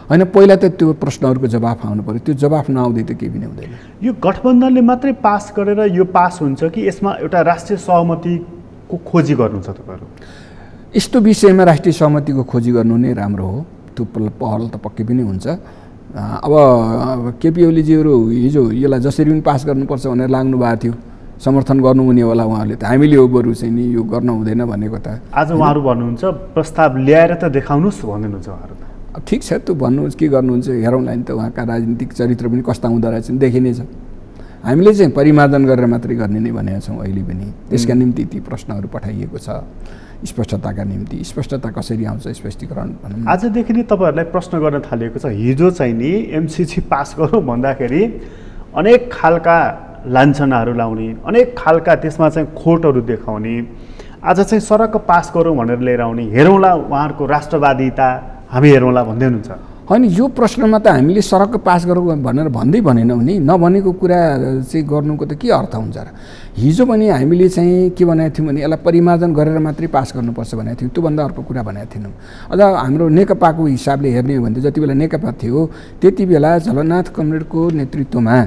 होइन। पहिला त त्यो प्रश्नहरूको जवाफ आउनु पर्यो, त्यो जवाफ नआउँदै त केही पनि हुँदैन। यो गठबन्धनले मात्रै पास गरेर यो पास हुन्छ कि यसमा एउटा राष्ट्रिय सहमतिको खोजी गर्नु छ तपाईँहरू? यस्तो विषयमा राष्ट्रिय सहमतिको खोजी गर्नु नै राम्रो हो। त्यो पहल त पक्कै पनि हुन्छ। अब केपी ओलीजीहरू हिजो यसलाई जसरी पनि पास गर्नुपर्छ भनेर लाग्नु भएको थियो, समर्थन गर्नुहुने होला उहाँहरूले त। हामीले हो बरु चाहिँ नि यो गर्न हुँदैन भनेको त आज उहाँहरू भन्नुहुन्छ प्रस्ताव ल्याएर त देखाउनुहोस् भन्नुहुन्छ उहाँहरू। ठिक छ, त्यो भन्नुहुन्छ के गर्नुहुन्छ हेरौँला नि त। उहाँका राजनीतिक चरित्र पनि कस्ता हुँदो रहेछ देखिने छ। हामीले चाहिँ परिमार्जन गरेर मात्रै गर्ने नै भनेका छौँ अहिले पनि। त्यसका निम्ति ती प्रश्नहरू पठाइएको छ स्पष्टताका निम्ति। स्पष्टता कसरी आउँछ स्पष्टीकरण भनौँ। आजदेखि नै तपाईँहरूलाई प्रश्न गर्न थालिएको छ। हिजो चाहिँ नि एमसिसी पास गरौँ भन्दाखेरि अनेक खालका लान्छनाहरू लाउने, अनेक खालका त्यसमा चाहिँ खोटहरू देखाउने, आज चाहिँ सरक्क पास गरौँ भनेर लिएर आउने, हेरौँला उहाँहरूको राष्ट्रवादिता हामी हेरौँला भन्दै हुनुहुन्छ। होइन, यो प्रश्नमा त हामीले सरक्क पास गरौँ भनेर भनेनौँ नि। नभनेको कुरा चाहिँ गर्नुको त के अर्थ हुन्छ र? हिजो पनि हामीले चाहिँ के भनेको थियौँ भने यसलाई परिमार्जन गरेर मात्रै पास गर्नुपर्छ भनेको थियौँ। त्योभन्दा अर्को कुरा भनेको थिएनौँ। अझ हाम्रो नेकपाको हिसाबले हेर्ने हो भने जति बेला नेकपा थियो त्यति बेला झलनाथ कमरेडको नेतृत्वमा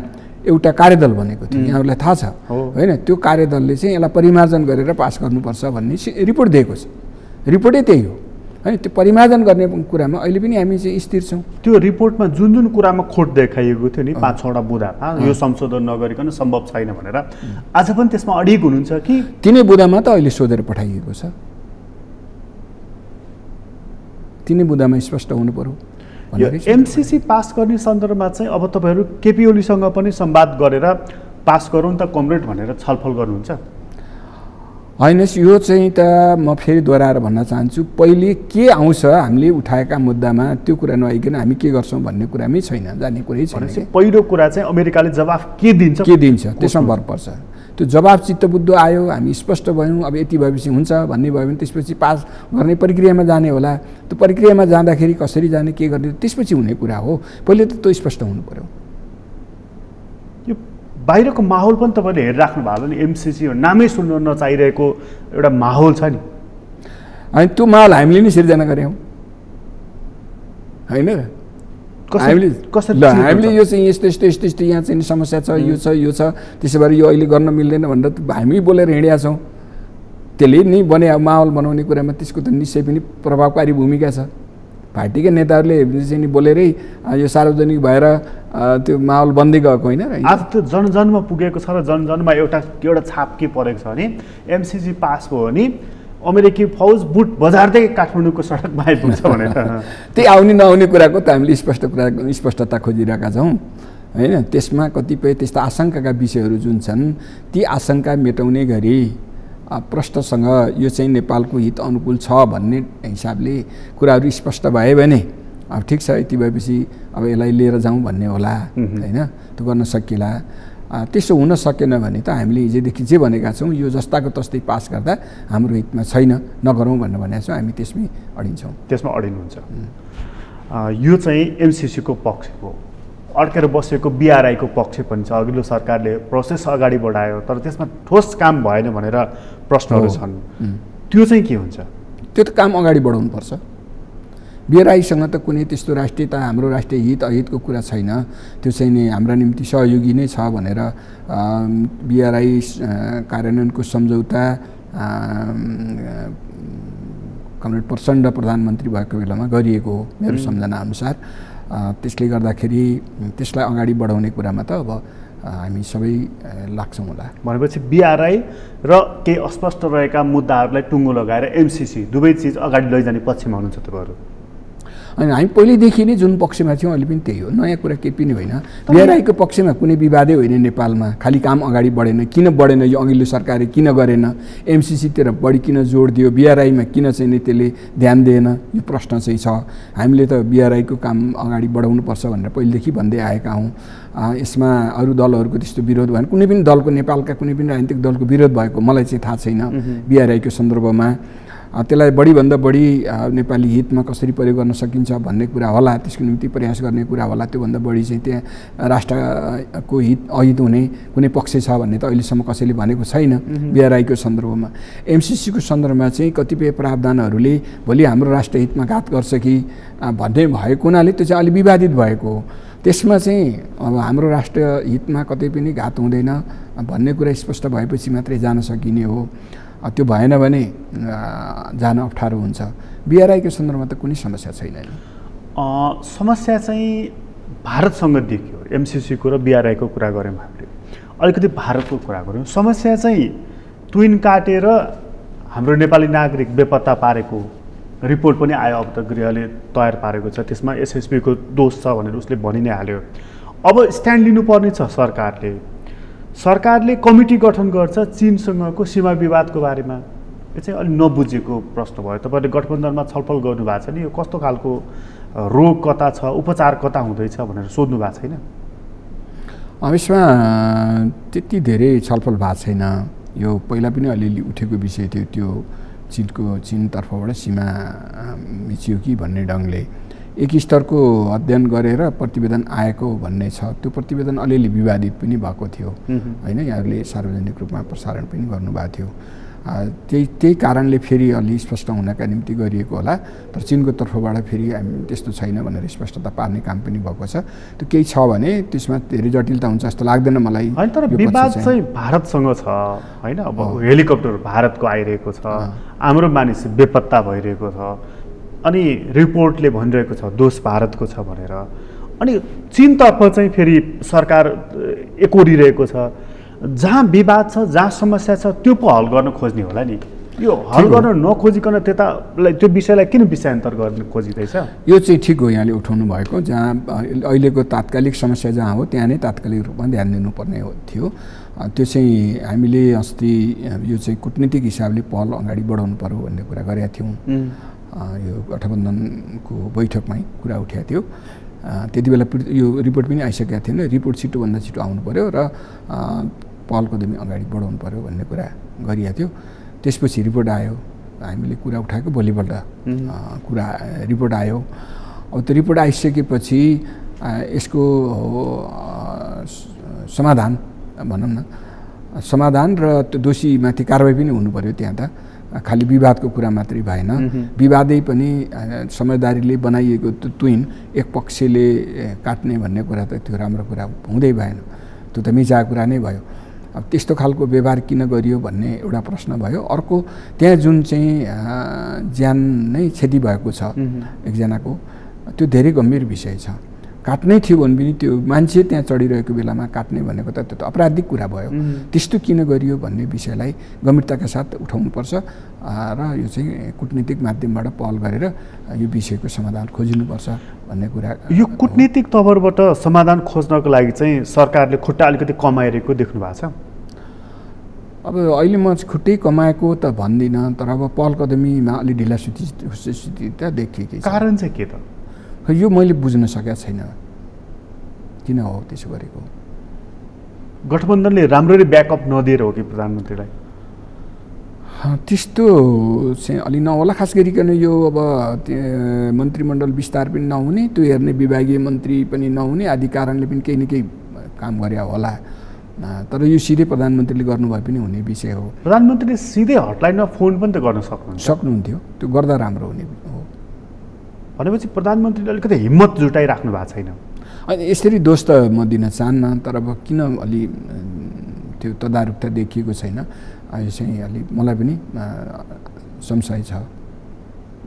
एउटा कार्यदल बनेको थियो, यहाँहरूलाई थाहा छ होइन? त्यो कार्यदलले चाहिँ यसलाई परिमार्जन गरेर पास गर्नुपर्छ भन्ने रिपोर्ट दिएको छ। रिपोर्टै त्यही हो। होइन त्यो परिमार्जन गर्ने कुरामा अहिले पनि हामी चाहिँ स्थिर छौँ। त्यो रिपोर्टमा जुन जुन कुरामा खोट देखाइएको थियो नि 5-6वटा बुँदामा यो संशोधन नगरिकन सम्भव छैन भनेर आज पनि त्यसमा अडिग हुनुहुन्छ कि? तिनै बुँदामा त अहिले सोधेर पठाइएको छ, तिनै बुँदामा स्पष्ट हुनु पर्यो। यो एमसिसी पास गर्ने सन्दर्भमा चाहिँ अब तपाईँहरू केपी ओलीसँग पनि संवाद गरेर पास गरौँ त कमरेड भनेर छलफल गर्नुहुन्छ? होइन, यो चाहिँ त म फेरि दोहोऱ्याएर भन्न चाहन्छु, पहिले के आउँछ हामीले उठाएका मुद्दामा त्यो कुरा नआइकन हामी के गर्छौँ भन्ने कुरामै छैन, जाने कुरै छैन। पहिलो कुरा चाहिँ अमेरिकाले जवाफ के दिन्छ त्यसमा भर पर्छ। त्यो जवाब चित्तबुद्धो आयो, हामी स्पष्ट भयौँ, अब यति भएपछि हुन्छ भन्ने भयो भने त्यसपछि पास गर्ने प्रक्रियामा जाने होला। त्यो प्रक्रियामा जाँदाखेरि कसरी जाने, के गर्ने, त्यसपछि हुने कुरा हो। पहिले त त्यो स्पष्ट हुनु पर्यो। यो बाहिरको माहौल पनि तपाईँले हेरिराख्नु भएको नि, एमसिसी नामै सुन्न नचाहिरहेको एउटा माहौल छ नि। अनि त्यो माहौल हामीले नै सिर्जना गऱ्यौँ होइन? हामीले यो चाहिँ यस्तो यस्तो यस्तो यस्तो यहाँ चाहिँ समस्या छ, यो छ यो छ, त्यसो भएर यो अहिले गर्न मिल्दैन भनेर हामी बोलेर हिँडेका छौँ। त्यसले नि बने माहौल बनाउने कुरामा त्यसको त निश्चय पनि प्रभावकारी भूमिका छ। पार्टीका नेताहरूले चाहिँ नि बोलेरै यो सार्वजनिक भएर त्यो माहौल बन्दै गएको होइन र आज त्यो जनजनमा पुगेको छ र जनजनमा एउटा छाप के परेको छ भने एमसिसी पास भयो भने अमेरिकी फौज बुट बजार्दै काठमाडौँको सडकमा आइपुग्छ भनेर त्यही आउने नआउने कुराको त हामीले स्पष्टता खोजिरहेका छौँ होइन। त्यसमा कतिपय त्यस्ता आशंकाका विषयहरू जुन छन् ती आशंका मेटाउने गरी प्रश्नसँग यो चाहिँ नेपालको हित अनुकूल छ भन्ने हिसाबले कुराहरू स्पष्ट भयो भने अब ठिक छ, यति भएपछि अब यसलाई लिएर जाउँ भन्ने होला होइन, त्यो गर्न सकिएला। त्यसो हुन सकेन भने त हामीले हिजोदेखि जे भनेका छौँ यो जस्ताको तस्तै पास गर्दा हाम्रो हितमा छैन, नगरौँ भनेर भनेका छौँ, हामी त्यसमै अडिन्छौँ। त्यसमा अडिनुहुन्छ। यो चाहिँ एमसिसीको पक्ष हो। अड्केर बसेको बिआरआईको पक्ष पनि छ। अघिल्लो सरकारले प्रोसेस अगाडि बढायो तर त्यसमा ठोस काम भएन भनेर प्रश्नहरू छन्। त्यो चाहिँ के हुन्छ? त्यो त काम अगाडि बढाउनुपर्छ। बिआरआईसँग त कुनै त्यस्तो राष्ट्रियता, हाम्रो राष्ट्रिय हित अहितको कुरा छैन। त्यो चाहिँ नि हाम्रा निम्ति सहयोगी नै छ भनेर बिआरआई कार्यान्वयनको सम्झौता कमरेड प्रचण्ड प्रधानमन्त्री भएको बेलामा गरिएको हो मेरो सम्झना अनुसार। त्यसले गर्दाखेरि त्यसलाई अगाडि बढाउने कुरामा त अब हामी सबै लाग्छौँ होला। भनेपछि बिआरआई र केही अस्पष्ट रहेका मुद्दाहरूलाई टुङ्गो लगाएर एमसिसी दुवै चिज अगाडि लैजाने पक्षमा हुनुहुन्छ तपाईँहरू? अनि हामी पहिलेदेखि नै जुन पक्षमा थियौँ अहिले पनि त्यही हो, नयाँ कुरा केही पनि होइन। बिआरआईको पक्षमा कुनै विवादै होइन नेपालमा, खालि काम अगाडि बढेन। किन बढेन यो अघिल्लो सरकारले किन गरेन, एमसिसीतिर बढी किन जोड दियो, बिआरआईमा किन चाहिँ नि त्यसले ध्यान दिएन, यो प्रश्न चाहिँ छ। हामीले त बिआरआईको काम अगाडि बढाउनुपर्छ भनेर पहिलेदेखि भन्दै आएका हौँ। यसमा अरू दलहरूको त्यस्तो विरोध भएन, कुनै पनि दलको, नेपालका कुनै पनि राजनीतिक दलको विरोध भएको मलाई चाहिँ थाहा छैन बिआरआईको सन्दर्भमा। त्यसलाई बढीभन्दा बढी नेपाली हितमा कसरी प्रयोग गर्न सकिन्छ भन्ने कुरा होला, त्यसको निम्ति प्रयास गर्ने कुरा होला। त्योभन्दा बढी चाहिँ त्यहाँ राष्ट्रको हित अहित हुने कुनै पक्ष छ भन्ने त अहिलेसम्म कसैले भनेको छैन बिआरआईको सन्दर्भमा। एमसिसीको सन्दर्भमा चाहिँ कतिपय प्रावधानहरूले भोलि हाम्रो राष्ट्र हितमा घात गर्छ कि भन्ने भएको हुनाले त्यो चाहिँ अलिक विवादित भएको हो। त्यसमा चाहिँ अब हाम्रो राष्ट्रिय हितमा कतै पनि घात हुँदैन भन्ने कुरा स्पष्ट भएपछि मात्रै जान सकिने हो। त्यो भएन भने जान अप्ठ्यारो हुन्छ। बिआरआईको सन्दर्भमा त कुनै समस्या छैन। समस्या चाहिँ भारतसँग देखियो। एमसिसीको र बिआरआईको कुरा गऱ्यौँ हामीले, अलिकति भारतको कुरा गऱ्यौँ। समस्या चाहिँ ट्विन काटेर हाम्रो नेपाली नागरिक बेपत्ता पारेको रिपोर्ट पनि आयो, अब त गृहले तयार पारेको छ। त्यसमा एसएसबीको दोष छ भनेर उसले भनि नै हाल्यो। अब स्ट्यान्ड लिनुपर्ने छ सरकारले कमिटी गठन गर्छ चीनसँगको सीमा विवादको बारेमा। यो चाहिँ अलिक नबुझेको प्रश्न भयो। तपाईँले गठबन्धनमा छलफल गर्नुभएको छ नि, यो कस्तो खालको रोग कता छ, उपचार कता हुँदैछ भनेर सोध्नु भएको छैन? यसमा त्यति धेरै छलफल भएको छैन। यो पहिला पनि अलिअलि उठेको विषय थियो, त्यो चीनतर्फबाट सीमा मिचियो कि भन्ने ढङ्गले एक स्तरको अध्ययन गरेर प्रतिवेदन आएको भन्ने छ। त्यो प्रतिवेदन अलिअलि विवादित पनि भएको थियो होइन, यहाँहरूले सार्वजनिक रूपमा प्रसारण पनि गर्नुभएको थियो। त्यही कारणले फेरि अलि स्पष्ट हुनका निम्ति गरिएको होला। तर चीनको तर्फबाट फेरि हामी त्यस्तो छैन भनेर स्पष्टता पार्ने काम पनि भएको छ। त्यो केही छ भने त्यसमा धेरै जटिलता हुन्छ जस्तो लाग्दैन मलाई। होइन, तर विवाद चाहिँ भारतसँग छ होइन। अब हेलिकप्टर भारतको आइरहेको छ, हाम्रो मानिस बेपत्ता भइरहेको छ। अनि रिपोर्टले भनिरहेको छ दोष भारतको छ भनेर, अनि चीनतर्फ चाहिँ फेरि सरकार एकोरिरहेको छ। जहाँ विवाद छ, जहाँ समस्या छ त्यो पो हल गर्न खोज्ने होला नि। यो हल गर्न नखोजिकन त्यतालाई त्यो विषयलाई किन विषयान्तर गर्न खोजिँदैछ? यो चाहिँ ठिक हो यहाँले उठाउनु भएको। जहाँ अहिलेको तात्कालिक समस्या जहाँ हो त्यहाँ नै तात्कालिक रूपमा ध्यान दिनुपर्ने थियो। त्यो चाहिँ हामीले अस्ति यो चाहिँ कूटनीतिक हिसाबले पहल अगाडि बढाउनु पर्यो भन्ने कुरा गरेका थियौँ। यो गठबन्धनको बैठकमै कुरा उठाएको थियो। त्यति बेला यो रिपोर्ट पनि आइसकेका थिएन। रिपोर्ट छिटोभन्दा छिटो आउनु पर्यो र पहल कदमी अगाडि बढाउनु पर्यो भन्ने कुरा गरिएको थियो। त्यसपछि रिपोर्ट आयो, हामीले कुरा उठाएको भोलिपल्ट कुरा रिपोर्ट आयो। अब त्यो रिपोर्ट आइसकेपछि यसको समाधान भनौँ न, समाधान र त्यो दोषीमाथि कारबाही पनि हुनु पर्यो। त्यहाँ त खालि विवादको कुरा मात्रै भएन, विवादै पनि समझदारीले बनाइएको त्यो तुइन एक पक्षले काट्ने भन्ने कुरा त त्यो राम्रो कुरा हुँदै भएन। त्यो त मिजाको कुरा नै भयो। अब त्यस्तो खालको व्यवहार किन गरियो भन्ने एउटा प्रश्न भयो। अर्को त्यहाँ जुन चाहिँ ज्यान नै क्षति भएको छ एकजनाको, त्यो धेरै गम्भीर विषय छ। काट्नै थियो भने पनि त्यो मान्छे त्यहाँ चढिरहेको बेलामा काट्ने भनेको त त्यो त अपराधिक कुरा भयो। त्यस्तो किन गरियो भन्ने विषयलाई गम्भीरताका साथ उठाउनुपर्छ र यो चाहिँ कूटनीतिक माध्यमबाट पहल गरेर यो विषयको समाधान खोजिनुपर्छ भन्ने कुरा। यो कूटनीतिक तवरबाट समाधान खोज्नको लागि चाहिँ सरकारले खुट्टा अलिकति कमाइरहेको देख्नु भएको छ? अब अहिले म खुट्टै कमाएको त भन्दिनँ, तर अब पहल कदमीमा अलि ढिलासुस्ती त देखिएकै छ। कारण चाहिँ के त? यो मैले बुझ्न सकेको छैन किन हो त्यसो गरेको। गठबन्धनले राम्ररी ब्याकअप नदिएर हो कि प्रधानमन्त्रीलाई? त्यस्तो चाहिँ अलि नहोला। खास गरिकन यो अब मन्त्रीमण्डल विस्तार पनि नहुने, त्यो हेर्ने विभागीय मन्त्री पनि नहुने आदि कारणले पनि केही न केही काम गरे होला। तर यो सिधै प्रधानमन्त्रीले गर्नुभए पनि हुने विषय हो। प्रधानमन्त्रीले सिधै हटलाइनमा फोन पनि त गर्न सक्नुहुन्थ्यो। त्यो गर्दा राम्रो हुने हो। भनेपछि प्रधानमन्त्रीले अलिकति हिम्मत जुटाइराख्नु भएको छैन। अनि यसरी दोष त म दिन चाहन्न, तर अब किन अलि त्यो तदारुकता देखिएको छैन यो चाहिँ अलि मलाई पनि संशय छ।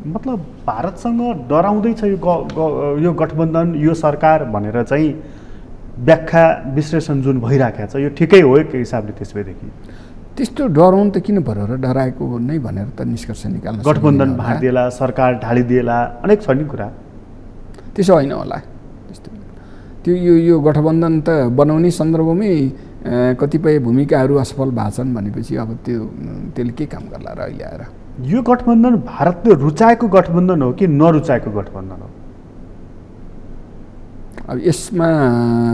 मतलब भारतसँग डराउँदैछ यो गठबन्धन, यो सरकार भनेर चाहिँ व्याख्या विश्लेषण जुन भइराखेको छ यो ठिकै हो एक हिसाबले? त्यसैदेखि त्यस्तो डराउनु त किन पर्यो र? डराएको नै भनेर त निष्कर्ष निकाल्न गठबन्धन भाँडिदिएला, सरकार ढालिदिएला, अनेक छ नि कुरा। त्यसो होइन होला। त्यस्तो त्यो यो गठबन्धन त बनाउने सन्दर्भमै कतिपय भूमिकाहरू असफल भएछन् भनेपछि अब त्यसले के काम गर्ला र अहिले आएर? यो गठबन्धन भारतले रुचाएको गठबन्धन हो कि नरुचाएको गठबन्धन हो? अब यसमा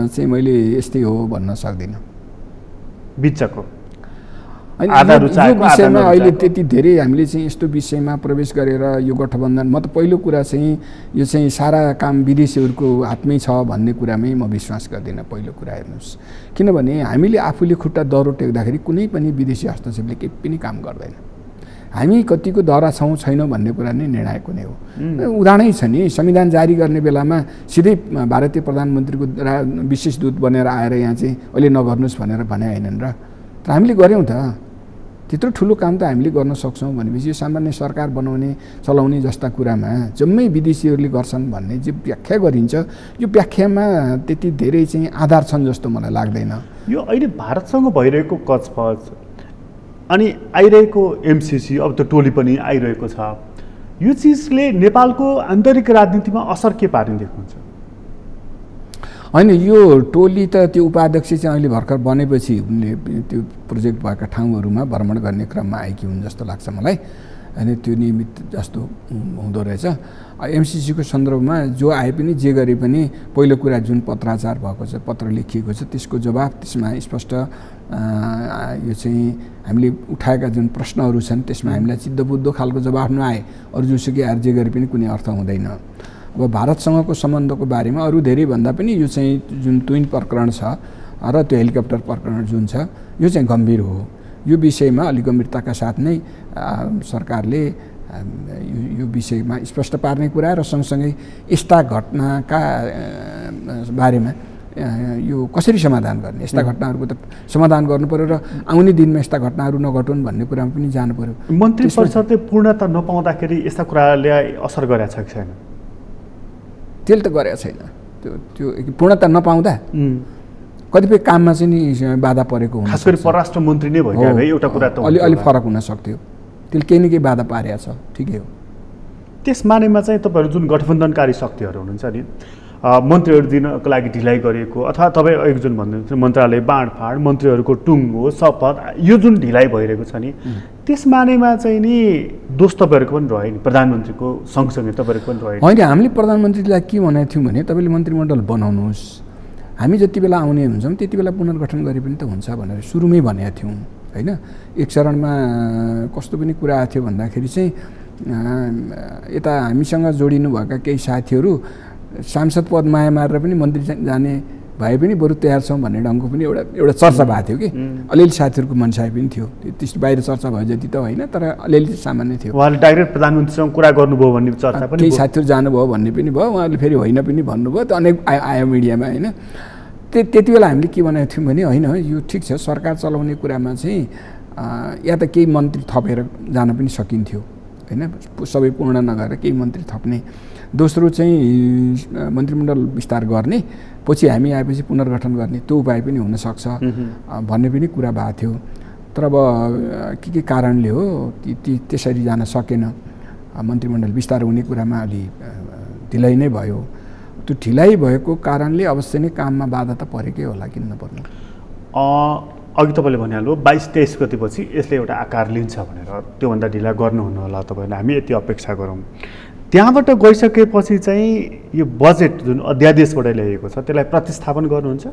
चाहिँ मैले यस्तै हो भन्न सक्दिनँ। बिचको यो विषयमा अहिले त्यति धेरै हामीले चाहिँ यस्तो विषयमा प्रवेश गरेर यो गठबन्धन, म त पहिलो कुरा चाहिँ यो चाहिँ सारा काम विदेशीहरूको हातमै छ भन्ने कुरामै म विश्वास गर्दिनँ। पहिलो कुरा हेर्नुहोस्, किनभने हामीले आफूले खुट्टा दह्रो टेक्दाखेरि कुनै पनि विदेशी हस्तक्षेपले केही पनि काम गर्दैन। हामी कतिको दह्रा छौँ छैनौँ भन्ने कुरा नै निर्णायक हुने हो। उदाहरणै छ नि, संविधान जारी गर्ने बेलामा सिधै भारतीय प्रधानमन्त्रीको विशेष दूत बनेर आएर यहाँ चाहिँ अहिले नगर्नुहोस् भनेर भने होइनन् र? हामीले गऱ्यौँ त। त्यत्रो ठुलो काम त हामीले गर्न सक्छौँ भनेपछि यो सामान्य सरकार बनाउने चलाउने जस्ता कुरामा जम्मै विदेशीहरूले गर्छन् भन्ने जे व्याख्या गरिन्छ, यो व्याख्यामा त्यति धेरै चाहिँ आधार छन् जस्तो मलाई लाग्दैन। यो अहिले भारतसँग भइरहेको कचपच अनि आइरहेको एमसिसी, अब त्यो टोली पनि आइरहेको छ, यो चिजले नेपालको आन्तरिक राजनीतिमा असर के पार्ने देख्नुहुन्छ? होइन, यो टोली त त्यो उपाध्यक्ष चाहिँ अहिले भर्खर बनेपछि उनले त्यो प्रोजेक्ट भएका ठाउँहरूमा भ्रमण गर्ने क्रममा आएकी हुन् जस्तो लाग्छ मलाई। अनि त्यो नियमित जस्तो हुँदो रहेछ। एमसिसीको सन्दर्भमा जो आए पनि जे गरे पनि पहिलो कुरा जुन पत्राचार भएको छ, पत्र लेखिएको छ, त्यसको जवाब त्यसमा स्पष्ट यो चाहिँ हामीले उठाएका जुन प्रश्नहरू छन् त्यसमा हामीलाई चित्तबुद्धो खालको जवाफ नआए अरू जोसुकै आएर जे गरे पनि कुनै अर्थ हुँदैन। अब भारतसँगको सम्बन्धको बारेमा अरू धेरैभन्दा पनि यो चाहिँ जुन ट्विन प्रकरण छ र त्यो हेलिकप्टर प्रकरण जुन छ यो चाहिँ गम्भीर हो। यो विषयमा अलिक गम्भीरताका साथ नै सरकारले यो विषयमा स्पष्ट पार्ने कुरा र सँगसँगै यस्ता घटनाका बारेमा यो कसरी समाधान गर्ने, यस्ता घटनाहरूको त समाधान गर्नु पर्यो र आउने दिनमा यस्ता घटनाहरू नघटुन् भन्ने कुरामा पनि जानु पर्यो। मन्त्री परिषदले पूर्णता नपाउँदाखेरि यस्ता कुराले असर गरेको छ कि छैन? त्यसले त गरेको छैन। त्यो पूर्णता नपाउँदा कतिपय काममा चाहिँ नि बाधा परेको हुन्छ। खास गरी परराष्ट्र मन्त्री नै भइगयो भए एउटा कुरा त अलि फरक हुन सक्थ्यो। त्यसले केही न केही बाधा पारेको छ, ठिकै हो। त्यस मानेमा चाहिँ तपाईँहरू जुन गठबन्धनकारी शक्तिहरू हुनुहुन्छ नि, मन्त्रीहरू दिनको लागि ढिलाइ गरिएको अथवा तपाईँ एकजुन भन्नुहुन्छ मन्त्रालय बाँडफाँड, मन्त्रीहरूको टुङ्गो शपथ, यो जुन ढिलाइ भइरहेको छ नि, त्यस मानेमा चाहिँ नि दोष तपाईँहरूको पनि रह्यो नि, प्रधानमन्त्रीको सँगसँगै तपाईँहरूको पनि रह्यो। होइन, हामीले प्रधानमन्त्रीलाई के भनेको थियौँ भने तपाईँले मन्त्रीमण्डल बनाउनुहोस्, हामी जति बेला आउने हुन्छौँ त्यति बेला पुनर्गठन गरे पनि त हुन्छ भनेर सुरुमै भनेका थियौँ होइन। एक चरणमा कस्तो पनि कुरा आएको थियो भन्दाखेरि चाहिँ यता हामीसँग जोडिनुभएका केही साथीहरू सांसद पद माया मारेर पनि मन्त्री जाने भए पनि बरु तयार छौँ भन्ने ढङ्गको पनि एउटा चर्चा भएको थियो कि अलिअलि साथीहरूको मनसाय पनि थियो। त्यस्तो बाहिर चर्चा भयो जति त होइन, तर अलिअलि सामान्य थियो। उहाँले डाइरेक्ट प्रधानमन्त्रीसँग कुरा गर्नुभयो भन्ने चर्चा पनि, केही साथीहरू जानुभयो भन्ने पनि भयो, उहाँले फेरि होइन पनि भन्नुभयो, त अनेक आयो मिडियामा होइन। त्यति बेला हामीले के भनेको थियौँ भने होइन, यो ठिक छ, सरकार चलाउने कुरामा चाहिँ या त केही मन्त्री थपेर जान पनि सकिन्थ्यो होइन, सबै पूर्ण नगरेर केही मन्त्री थप्ने। दोस्रो चाहिँ मन्त्रीमण्डल विस्तार गर्ने, पछि हामी आएपछि पुनर्गठन गर्ने, त्यो उपाय पनि हुनसक्छ भन्ने पनि कुरा भएको थियो। तर अब के कारणले हो त्यसरी जान सकेन, मन्त्रीमण्डल विस्तार हुने कुरामा अलि ढिलाइ नै भयो। त्यो ढिलाइ भएको कारणले अवश्य नै काममा बाधा त परेकै होला, किन नपर्नु। अघि तपाईँले भनिहाल्नु 22-23 गतिपछि यसले एउटा आकार लिन्छ भनेर, त्योभन्दा ढिला गर्नुहुन्न होला तपाईँले, हामी यति अपेक्षा गरौँ। त्यहाँबाट गइसकेपछि चाहिँ यो बजेट जुन अध्यादेशबाट ल्याइएको छ त्यसलाई प्रतिस्थापन गर्नुहुन्छ?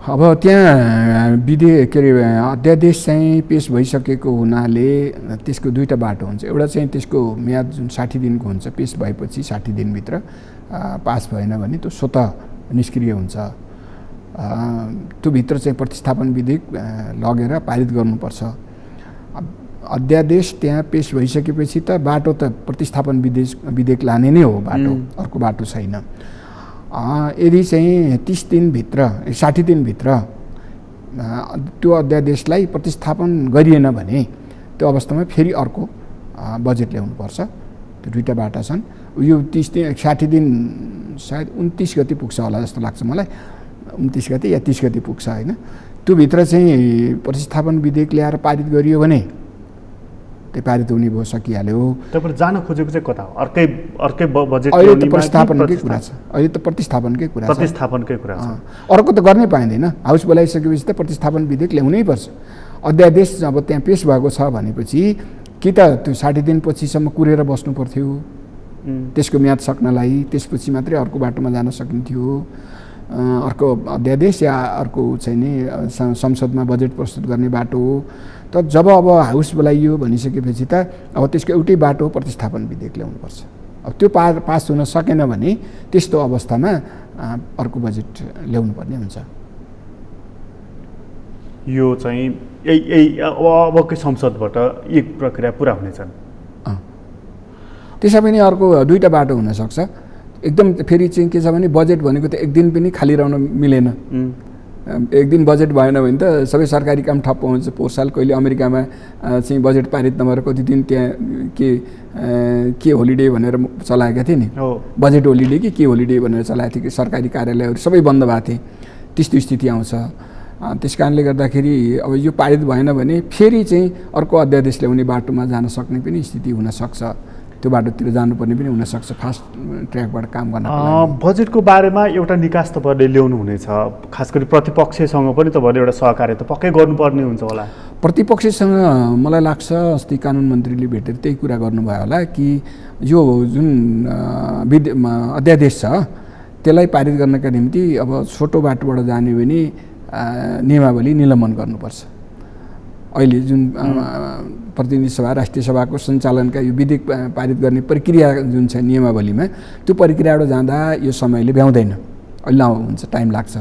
अब त्यहाँ के अरे अध्यादेश चाहिँ पेस भइसकेको हुनाले त्यसको दुईवटा बाटो हुन्छ। एउटा चाहिँ त्यसको म्याद जुन 60 दिनको हुन्छ, पेस भएपछि 60 दिनभित्र पास भएन भने त्यो स्वतः निष्क्रिय हुन्छ। त्यो भित्र चाहिँ प्रतिस्थापन विधेयक लगेर पारित गर्नुपर्छ। अध्यादेश त्यहाँ पेस भइसकेपछि त बाटो त प्रतिस्थापन विधेयक लाने नै हो बाटो, अर्को बाटो छैन। यदि चाहिँ 30 दिनभित्र 60 दिनभित्र त्यो अध्यादेशलाई प्रतिस्थापन गरिएन भने त्यो अवस्थामा फेरि अर्को बजेट ल्याउनुपर्छ। त्यो दुईवटा बाटा छन्। यो 60 दिन सायद 29 गति पुग्छ होला जस्तो लाग्छ मलाई, 29 गति या 30 गति पुग्छ होइन। त्यो भित्र चाहिँ प्रतिस्थापन विधेयक ल्याएर पारित गरियो भने त्यो पारित हुने भयो, सकिहाल्यो। तपाईँ जान खोजेको चाहिँ कता हो? अर्कै बजेट अहिले त प्रतिस्थापनकै कुरा छ, अहिले त प्रतिस्थापनकै कुरा छ। अर्को त गर्नै पाइँदैन। हाउस बोलाइसकेपछि त प्रतिस्थापन विधेयक ल्याउनै पर्छ। अध्यादेश अब त्यहाँ पेस भएको छ भनेपछि कि त त्यो 60 दिनपछिसम्म कुरेर बस्नु पर्थ्यो त्यसको म्याद सक्नलाई, त्यसपछि मात्रै अर्को बाटोमा जान सकिन्थ्यो। अर्को अध्यादेश या अर्को चाहिँ नि संसदमा बजेट प्रस्तुत गर्ने बाटो हो। त जब अब हाउस बोलाइयो भनिसकेपछि त अब त्यसको एउटै बाटो प्रतिस्थापन विधेयक ल्याउनुपर्छ। अब त्यो पास हुन सकेन भने त्यस्तो अवस्थामा अर्को बजेट ल्याउनुपर्ने हुन्छ। यो चाहिँ अबकै संसदबाट एक प्रक्रिया पुरा हुनेछन्। त्यसै पनि अर्को दुईवटा बाटो हुनसक्छ। एकदम फेरि चाहिँ के छ भने बजेट भनेको त एक दिन पनि खाली रहन मिलेन। एक दिन बजेट भएन भने त सबै सरकारी काम ठप्प हुन्छ। पोहोर साल कहिले अमेरिकामा चाहिँ बजेट पारित नभएर कति दिन त्यहाँ के होलिडे भनेर चलाएका थिए नि, बजेट होलिडे के होलिडे भनेर चलाएको थियो कि सरकारी कार्यालयहरू सबै बन्द भएको थिए। त्यस्तो स्थिति आउँछ। त्यस कारणले गर्दाखेरि अब यो पारित भएन भने फेरि चाहिँ अर्को अध्यादेश ल्याउने बाटोमा जान सक्ने पनि स्थिति हुनसक्छ। त्यो बाटोतिर जानुपर्ने पनि हुनसक्छ फास्ट ट्र्याकबाट काम गर्न। बजेटको बारेमा एउटा निकास तपाईँहरूले ल्याउनु हुनेछ, खास गरी प्रतिपक्षसँग पनि तपाईँहरूले एउटा सहकार्य त पक्कै गर्नुपर्ने हुन्छ होला। प्रतिपक्षसँग मलाई लाग्छ अस्ति कानुन मन्त्रीले भेटेर त्यही कुरा गर्नुभयो होला कि यो जुन अध्यादेश छ त्यसलाई पारित गर्नका निम्ति अब छोटो बाटोबाट जाने भने नियमावली निलम्बन गर्नुपर्छ। अहिले जुन प्रतिनिधि सभा राष्ट्रिय सभाको सञ्चालनका यो विधेयक पारित गर्ने प्रक्रिया जुन छ नियमावलीमा, त्यो प्रक्रियाबाट जाँदा यो समयले भ्याउँदैन, अहिले हुन्छ, टाइम लाग्छ।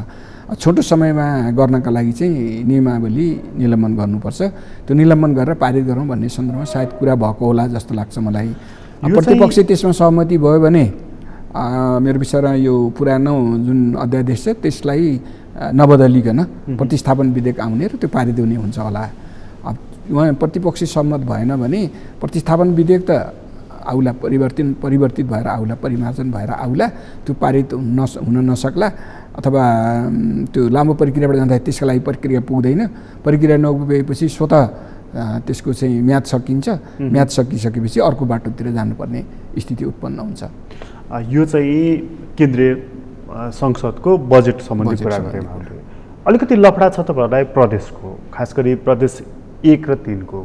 छोटो समयमा गर्नका लागि चाहिँ नियमावली निलम्बन गर्नुपर्छ। त्यो निलम्बन गरेर पारित गरौँ भन्ने सन्दर्भमा सायद कुरा भएको होला जस्तो लाग्छ मलाई। प्रतिपक्ष त्यसमा सहमति भयो भने मेरो विचारमा यो पुरानो जुन अध्यादेश छ त्यसलाई नबदलिकन प्रतिस्थापन विधेयक आउने र त्यो पारित हुने हुन्छ होला। अब उहाँ प्रतिपक्षी सहमत भएन भने प्रतिस्थापन विधेयक त आउला, परिवर्तित भएर आउला, परिमार्जन भएर आउला, त्यो पारित हुन नसक्ला अथवा त्यो लामो प्रक्रियाबाट जाँदा त्यसको लागि प्रक्रिया पुग्दैन। प्रक्रिया नपुगेपछि स्वतः त्यसको चाहिँ म्याद सकिन्छ। म्याद सकिसकेपछि अर्को बाटोतिर जानुपर्ने स्थिति उत्पन्न हुन्छ। यो चाहिँ केन्द्रीय संसदको बजेट सम्बन्धी कुरा गरेँ। अलिकति लफडा छ तपाईँहरूलाई प्रदेशको, खास गरी प्रदेश 1 र 3 को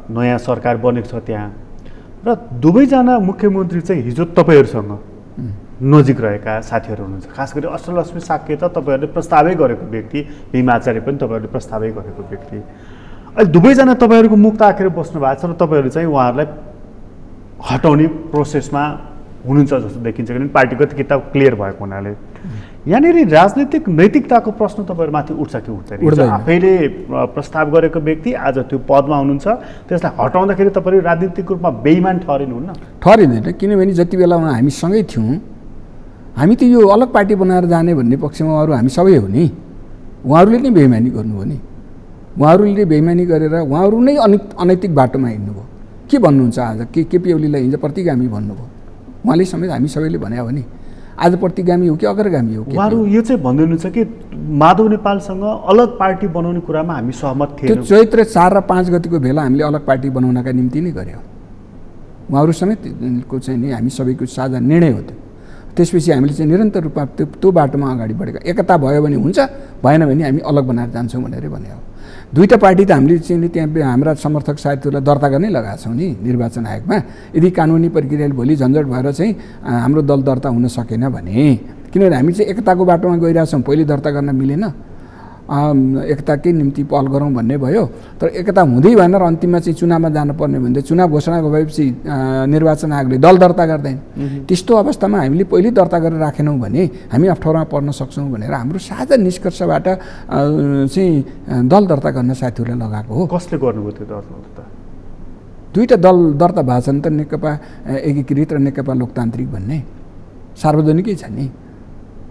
नयाँ सरकार बनेको छ त्यहाँ, र दुवैजना मुख्यमन्त्री चाहिँ हिजो तपाईँहरूसँग नजिक रहेका साथीहरू हुनुहुन्छ। खास गरी अष्टलक्ष्मी साक्य त तपाईँहरूले प्रस्तावै गरेको व्यक्ति, भीम आचार्य पनि तपाईँहरूले प्रस्तावै गरेको व्यक्ति। अहिले दुवैजना तपाईँहरूको मुख ताकेर बस्नु भएको छ र तपाईँहरू चाहिँ उहाँहरूलाई हटाउने प्रोसेसमा हुनुहुन्छ जस्तो देखिन्छ, किनभने पार्टीगत किताब क्लियर भएको हुनाले। यहाँनिर राजनीतिक नैतिकताको प्रश्न तपाईँहरूमाथि उठ्छ कि उठ्दैन? आफैले प्रस्ताव गरेको व्यक्ति आज त्यो पदमा हुनुहुन्छ, त्यसलाई हटाउँदाखेरि तपाईँहरू राजनीतिक रूपमा बेइमान ठहरिनुहुन्न? ठहरिँदैन, किनभने जति बेला हामी सँगै थियौँ, हामी त यो अलग पार्टी बनाएर जाने भन्ने पक्षमा उहाँहरू हामी सबै हो नि। उहाँहरूले नै बेइमानी गर्नुभयो नि, उहाँहरूले बेइमानी गरेर उहाँहरू नै अनैतिक बाटोमा हिँड्नुभयो। के भन्नुहुन्छ आज? केपी ओलीलाई हिजो प्रतिगामी भन्नुभयो, उहाँले समेत हामी सबैले भन्यो भने आज प्रतिगामी हो कि अग्रगामी हो? उहाँहरू यो चाहिँ भन्दै हुनुहुन्छ कि माधव नेपालसँग अलग पार्टी बनाउने कुरामा हामी सहमत थियौँ। त्यो चैत्र 4 र 5 गतिको बेला हामीले अलग पार्टी बनाउनका निम्ति नै गऱ्यौँ। उहाँहरू समेतको चाहिँ नि हामी सबैको साझा निर्णय हो त्यो। त्यसपछि हामीले चाहिँ निरन्तर रूपमा त्यो बाटोमा अगाडि बढेको। एकता भयो भने हुन्छ, भएन भने हामी अलग बनाएर जान्छौँ भनेर भन्यो। दुईटा पार्टी त हामीले चाहिँ त्यहाँ हाम्रा समर्थक साथीहरूलाई दर्ता गर्नै लगाएको छौँ नि निर्वाचन आयोगमा। यदि कानुनी प्रक्रियाले भोलि झन्झट भएर चाहिँ हाम्रो दल दर्ता हुन सकेन भने, किनभने हामी चाहिँ एकताको बाटोमा गइरहेछौँ, पहिले दर्ता गर्न मिलेन, एकताकै निम्ति पहल गरौँ भन्ने भयो। तर एकता हुँदै भएन र अन्तिममा चाहिँ चुनावमा जानुपर्ने भन्दै चुनाव घोषणा भएपछि निर्वाचन आयोगले दल दर्ता गर्दैन। त्यस्तो अवस्थामा हामीले पहिले दर्ता गरेर राखेनौँ भने हामी अप्ठ्यारोमा पर्न सक्छौँ भनेर हाम्रो साझा निष्कर्षबाट चाहिँ दल दर्ता गर्न साथीहरूलाई लगाएको हो। कसले गर्नुभयो त्यो दर्ता? दुईवटा दल दर्ता भएको छन् त, नेकपा एकीकृत र नेकपा लोकतान्त्रिक भन्ने सार्वजनिकै छ नि।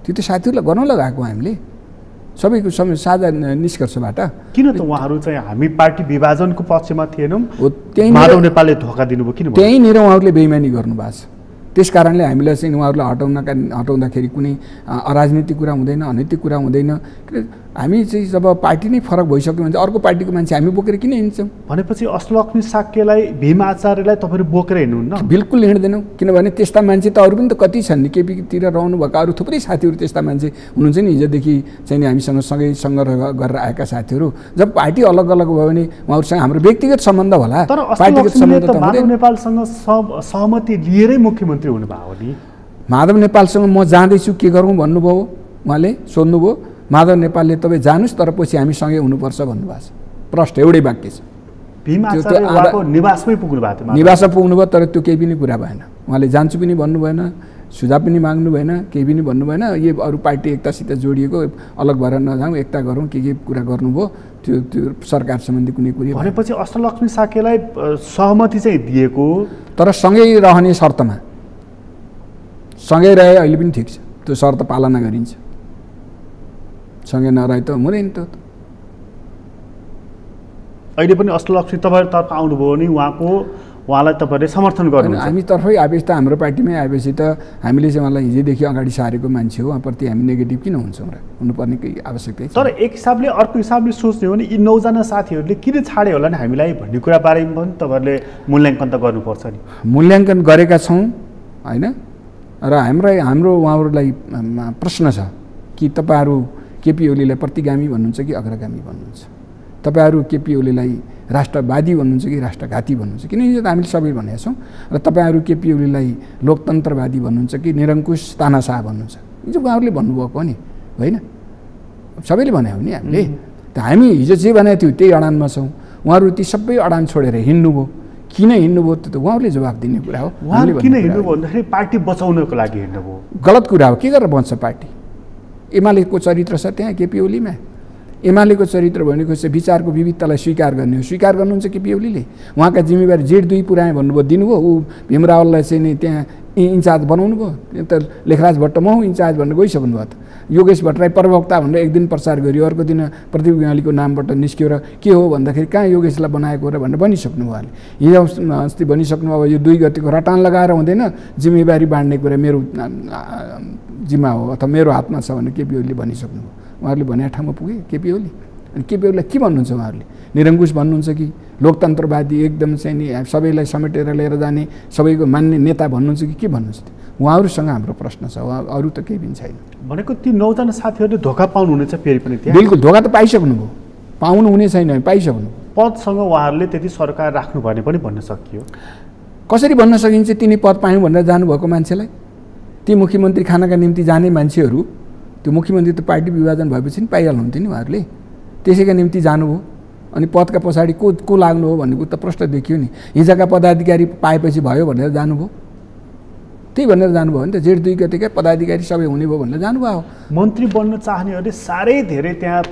त्यो त साथीहरूलाई गर्न लगाएको हामीले सबैको साझा निष्कर्षबाट। किन त उहाँहरू चाहिँ हामी पार्टी विभाजनको पक्षमा थिएनौँ, माधव नेपालले धोका दिनुभयो किन? त्यहीँनिर उहाँहरूले बेइमानी गर्नुभएको छ। त्यस कारणले हामीलाई चाहिँ उहाँहरूलाई हटाउँदाखेरि कुनै अराजनीतिक कुरा हुँदैन, अनैतिक कुरा हुँदैन। हामी चाहिँ जब पार्टी नै फरक भइसक्यो भने अर्को पार्टीको मान्छे हामी बोकेर किन हिँड्छौँ? भनेपछि अष्टलक्ष्मी साक्यलाई, भीम आचार्यलाई तपाईँहरू बोकेर हिँड्नुहुन्न? बिल्कुल हिँड्दैनौँ, किनभने त्यस्ता मान्छे त अरू पनि त कति छन् नि। केपीतिर रहनुभएका अरू थुप्रै साथीहरू त्यस्ता मान्छे हुनुहुन्छ नि। हिजोदेखि चाहिँ हामीसँग सँगै सङ्घर्ष गरेर आएका साथीहरू। जब पार्टी अलग अलग भयो भने उहाँहरूसँग हाम्रो व्यक्तिगत सम्बन्ध होला, पार्टीगत सम्बन्ध त माधव नेपालसँग सहमति लिएरै मुख्यमन्त्री हुनुभयो नि। माधव नेपालसँग म जाँदैछु के गरौँ भन्नुभयो, उहाँले सोध्नुभयो। माधव नेपालले तपाईँ जानुहोस् तर पछि हामी सँगै हुनुपर्छ भन्नुभएको छ। प्रष्ट एउटै वाक्य छ। भीम आचार्य उहाँको निवासमै पुग्नु भएको थियो। निवासमा पुग्नुभयो तर त्यो केही पनि कुरा भएन। उहाँले जान्छु पनि भन्नु भएन, सुझाव पनि माग्नु भएन, केही पनि भन्नु भएन। यो अरू पार्टी एकतासित जोडिएको, अलग भएर नजाउँ, एकता गरौँ, के कुरा गर्नुभयो। त्यो सरकार सम्बन्धी कुनै कुरा भनेपछि अष्टलक्ष्मी साक्यलाई सहमति चाहिँ दिएको, तर सँगै रहने शर्तमा। सँगै रहे अहिले पनि ठिक छ, त्यो शर्त पालना गरिन्छ। सँगै नरहे त हुँदैन त। अहिले पनि अष्टलक्ष्मी तपाईँहरूतर्फ आउनुभयो भने उहाँलाई तपाईँहरूले समर्थन गर्नु? हामी तर्फै आएपछि त, हाम्रो पार्टीमै आएपछि त हामीले चाहिँ उहाँलाई हिजैदेखि अगाडि सारेको मान्छे हो, उहाँप्रति हामी नेगेटिभ किन हुन्छौँ र? हुनुपर्ने केही आवश्यकता छ। तर एक हिसाबले अर्को हिसाबले सोच्ने हो भने यी 9 जना साथीहरूले किन छाडे होला नि हामीलाई भन्ने कुरा बारेमा पनि तपाईँहरूले मूल्याङ्कन त गर्नुपर्छ नि। मूल्याङ्कन गरेका छौँ होइन, र हाम्रो उहाँहरूलाई प्रश्न छ कि तपाईँहरू केपी ओलीलाई प्रतिगामी भन्नुहुन्छ कि अग्रगामी भन्नुहुन्छ? तपाईँहरू केपी ओलीलाई राष्ट्रवादी भन्नुहुन्छ कि राष्ट्रघाती भन्नुहुन्छ? किन यो त हामीले सबै भनेका छौँ। र तपाईँहरू केपी ओलीलाई लोकतन्त्रवादी भन्नुहुन्छ कि निरङ्कुश तानाशाह भन्नुहुन्छ? हिजो उहाँहरूले भन्नुभएको हो नि, होइन? सबैले भने हो नि हामीले। त हामी हिजो जे भनेको थियो त्यही अडानमा छौँ। उहाँहरू ती सबै अडान छोडेर हिँड्नुभयो। किन हिँड्नुभयो त्यो त उहाँहरूले जवाफ दिने कुरा हो। उहाँले किन हिँड्नुभयो भन्दाखेरि पार्टी बचाउनको लागि हिँड्नुभयो। गलत कुरा हो, के गरेर बन्छ पार्टी? एमालेको चरित्र छ त्यहाँ केपी ओलीमा। एमालेको चरित्र भनेको चाहिँ विचारको विविधतालाई स्वीकार गर्ने हो। स्वीकार गर्नुहुन्छ केपी ओलीले? उहाँका जिम्मेवारी Z2 पुऱ्याएँ भन्नुभयो, दिनुभयो। ऊ भीमरावलाई चाहिँ नि त्यहाँ इन्चार्ज बनाउनु भयो। त लेखराज भट्ट म हुँ इन्चार्ज भनेर गइसक्नु भयो त। योगेश भट्टराई प्रवक्ता भनेर एक दिन प्रचार गरियो, अर्को दिन प्रदीप गैँयालीको नामबाट निस्क्यो र के हो भन्दाखेरि कहाँ योगेशलाई बनाएको र भनेर भनिसक्नु भयो उहाँले। हिजो अस्ति भनिसक्नु अब यो 2 गतिको रटान लगाएर हुँदैन, जिम्मेवारी बाँड्ने कुरा मेरो जिम्मा हो अथवा मेरो हातमा छ भनेर केपी ओलीले भनिसक्नु भयो। उहाँहरूले भनेको ठाउँमा पुगे केपी ओली। अनि केपी ओलीलाई के भन्नुहुन्छ उहाँहरूले? निरङ्कुश भन्नुहुन्छ कि लोकतन्त्रवादी एकदम चाहिँ नि सबैलाई समेटेर लिएर जाने सबैको मान्ने नेता भन्नुहुन्छ कि के भन्नुहुन्छ? उहाँहरूसँग हाम्रो प्रश्न छ, अरू त केही पनि छैन। भनेको ती 9 जना साथीहरूले धोका पाउनुहुनेछ फेरि पनि त्यहाँ? बिल्कुल धोका त पाइसक्नु भयो, पाउनु हुने छैन, पाइसक्नु। पदसँग उहाँहरूले त्यति सरकार राख्नु भने पनि भन्न सकियो। कसरी भन्न सकिन्छ? तिनी पद पायौँ भनेर जानुभएको मान्छेलाई, ती मुख्यमन्त्री खानका निम्ति जाने मान्छेहरू, त्यो मुख्यमन्त्री त पार्टी विभाजन भएपछि नि पाइहाल्नुहुन्थ्यो नि उहाँहरूले, त्यसैका निम्ति जानुभयो। अनि पदका पछाडि को लाग्नु हो भन्ने त प्रश्न देखियो नि। हिजोका पदाधिकारी पाएपछि भयो भनेर जानुभयो, त्यही भनेर जानुभयो नि त। जेठ 2 गतेका पदाधिकारी सबै हुने भयो भनेर जानुभयो। मन्त्री बन्न चाहनेहरूले साह्रै धेरै त्यहाँ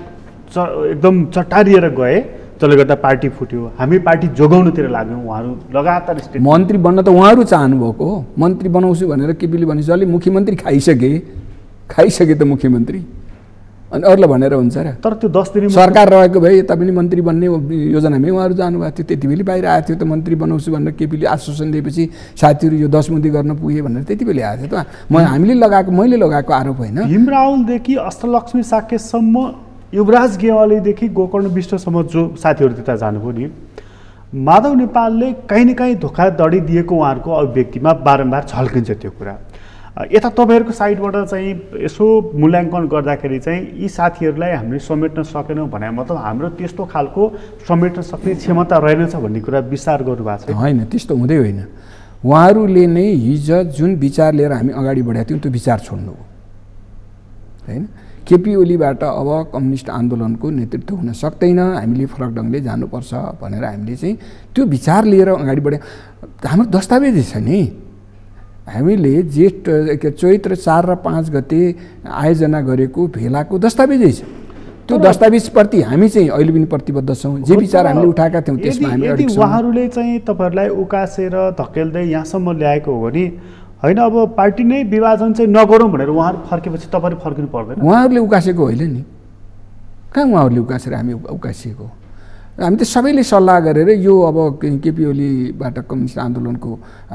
एकदम चट्टारिएर गए, जसले गर्दा पार्टी फुट्यो। हामी पार्टी जोगाउनुतिर लाग्यौँ, उहाँहरू लगातार स्टेट। मन्त्री बन्न त उहाँहरू चाहनुभएको हो, मन्त्री बनाउँछु भनेर केपीले भनेपछि अलि मुख्यमन्त्री खाइसके त मुख्यमन्त्री, अनि अरूलाई भनेर हुन्छ र? तर त्यो 10 दिन सरकार रहेको भए यता पनि मन्त्री बन्ने योजनामै उहाँहरू जानुभएको थियो। त्यति बेला बाहिर आएको थियो त मन्त्री बनाउँछु भनेर केपीले आश्वासन दिएपछि साथीहरू यो 10 मुदी गर्न पुगे भनेर त्यति बेला आएको थियो त। मैले लगाएको आरोप होइन। भीमरावलदेखि अष्टलक्ष्मी साकेतसम्म, युवराज गेवालीदेखि गोकर्ण विष्टसम्म जो साथीहरू त्यता जानुभयो नि, माधव नेपालले कहीँ न कहीँ धोखाधडी दिएको उहाँहरूको अभिव्यक्तिमा बारम्बार झल्किन्छ त्यो कुरा। यता तपाईँहरूको साइडबाट चाहिँ यसो मूल्याङ्कन गर्दाखेरि चाहिँ यी साथीहरूलाई हामीले समेट्न सकेनौँ भने मतलब हाम्रो त्यस्तो खालको समेट्न सक्ने क्षमता रहेनछ भन्ने कुरा विचार गर्नुभएको छ? होइन, त्यस्तो हुँदै होइन। उहाँहरूले नै हिजो जुन विचार लिएर हामी अगाडि बढाएको थियौँ त्यो विचार छोड्नु हो, होइन? केपी ओलीबाट अब कम्युनिस्ट आन्दोलनको नेतृत्व हुन सक्दैन, हामीले फरक ढङ्गले जानुपर्छ भनेर हामीले चाहिँ त्यो विचार लिएर अगाडि बढ्यौँ। हाम्रो दस्तावेज छ नि, हामीले चैत्र 4 र 5 गते आयोजना गरेको भेलाको दस्तावेजै छ। त्यो दस्तावेजप्रति हामी चाहिँ अहिले पनि प्रतिबद्ध छौँ। जे विचार हामीले उठाएका थियौँ त्यसमा हामी अडिग छौँ। उहाँहरूले चाहिँ तपाईँहरूलाई उकासेर धकेल्दै यहाँसम्म ल्याएको हो भने होइन, अब पार्टी नै विभाजन चाहिँ नगरौँ भनेर उहाँहरू फर्केपछि तपाईँहरू फर्किनु पर्दैन? उहाँहरूले उकासेको होइन नि, कहाँ उहाँहरूले उकासेर हामी उकासिएको? हामी त सबैले सल्लाह गरेर यो अब केपी ओलीबाट कम्युनिस्ट आन्दोलनको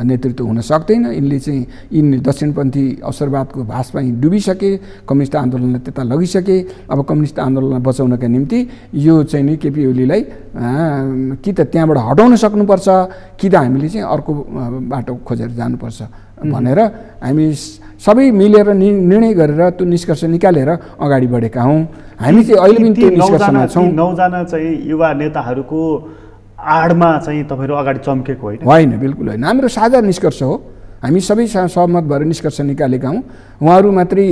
नेतृत्व हुन सक्दैन, यिनले दक्षिणपन्थी अवसरवादको भाषमा डुबिसके, कम्युनिस्ट आन्दोलनलाई त्यता लगिसके। अब कम्युनिस्ट आन्दोलनलाई बचाउनका निम्ति यो चाहिँ नि केपी ओलीलाई कि त त्यहाँबाट हटाउन सक्नुपर्छ कि त हामीले चाहिँ अर्को बाटो खोजेर जानुपर्छ भनेर हामी सबै मिलेर निर्णय गरेर त्यो निष्कर्ष निकालेर अगाडि बढेका हौँ। हामी चाहिँ अहिले पनि त्यो निष्कर्षमा छौँ। 9 जना चाहिँ युवा नेताहरूको आडमा चाहिँ तपाईँहरू अगाडि चम्केको होइन? होइन, बिल्कुल होइन। हाम्रो साझा निष्कर्ष हो, हामी सबै सहमत भएर निष्कर्ष निकालेका हौँ। उहाँहरू मात्रै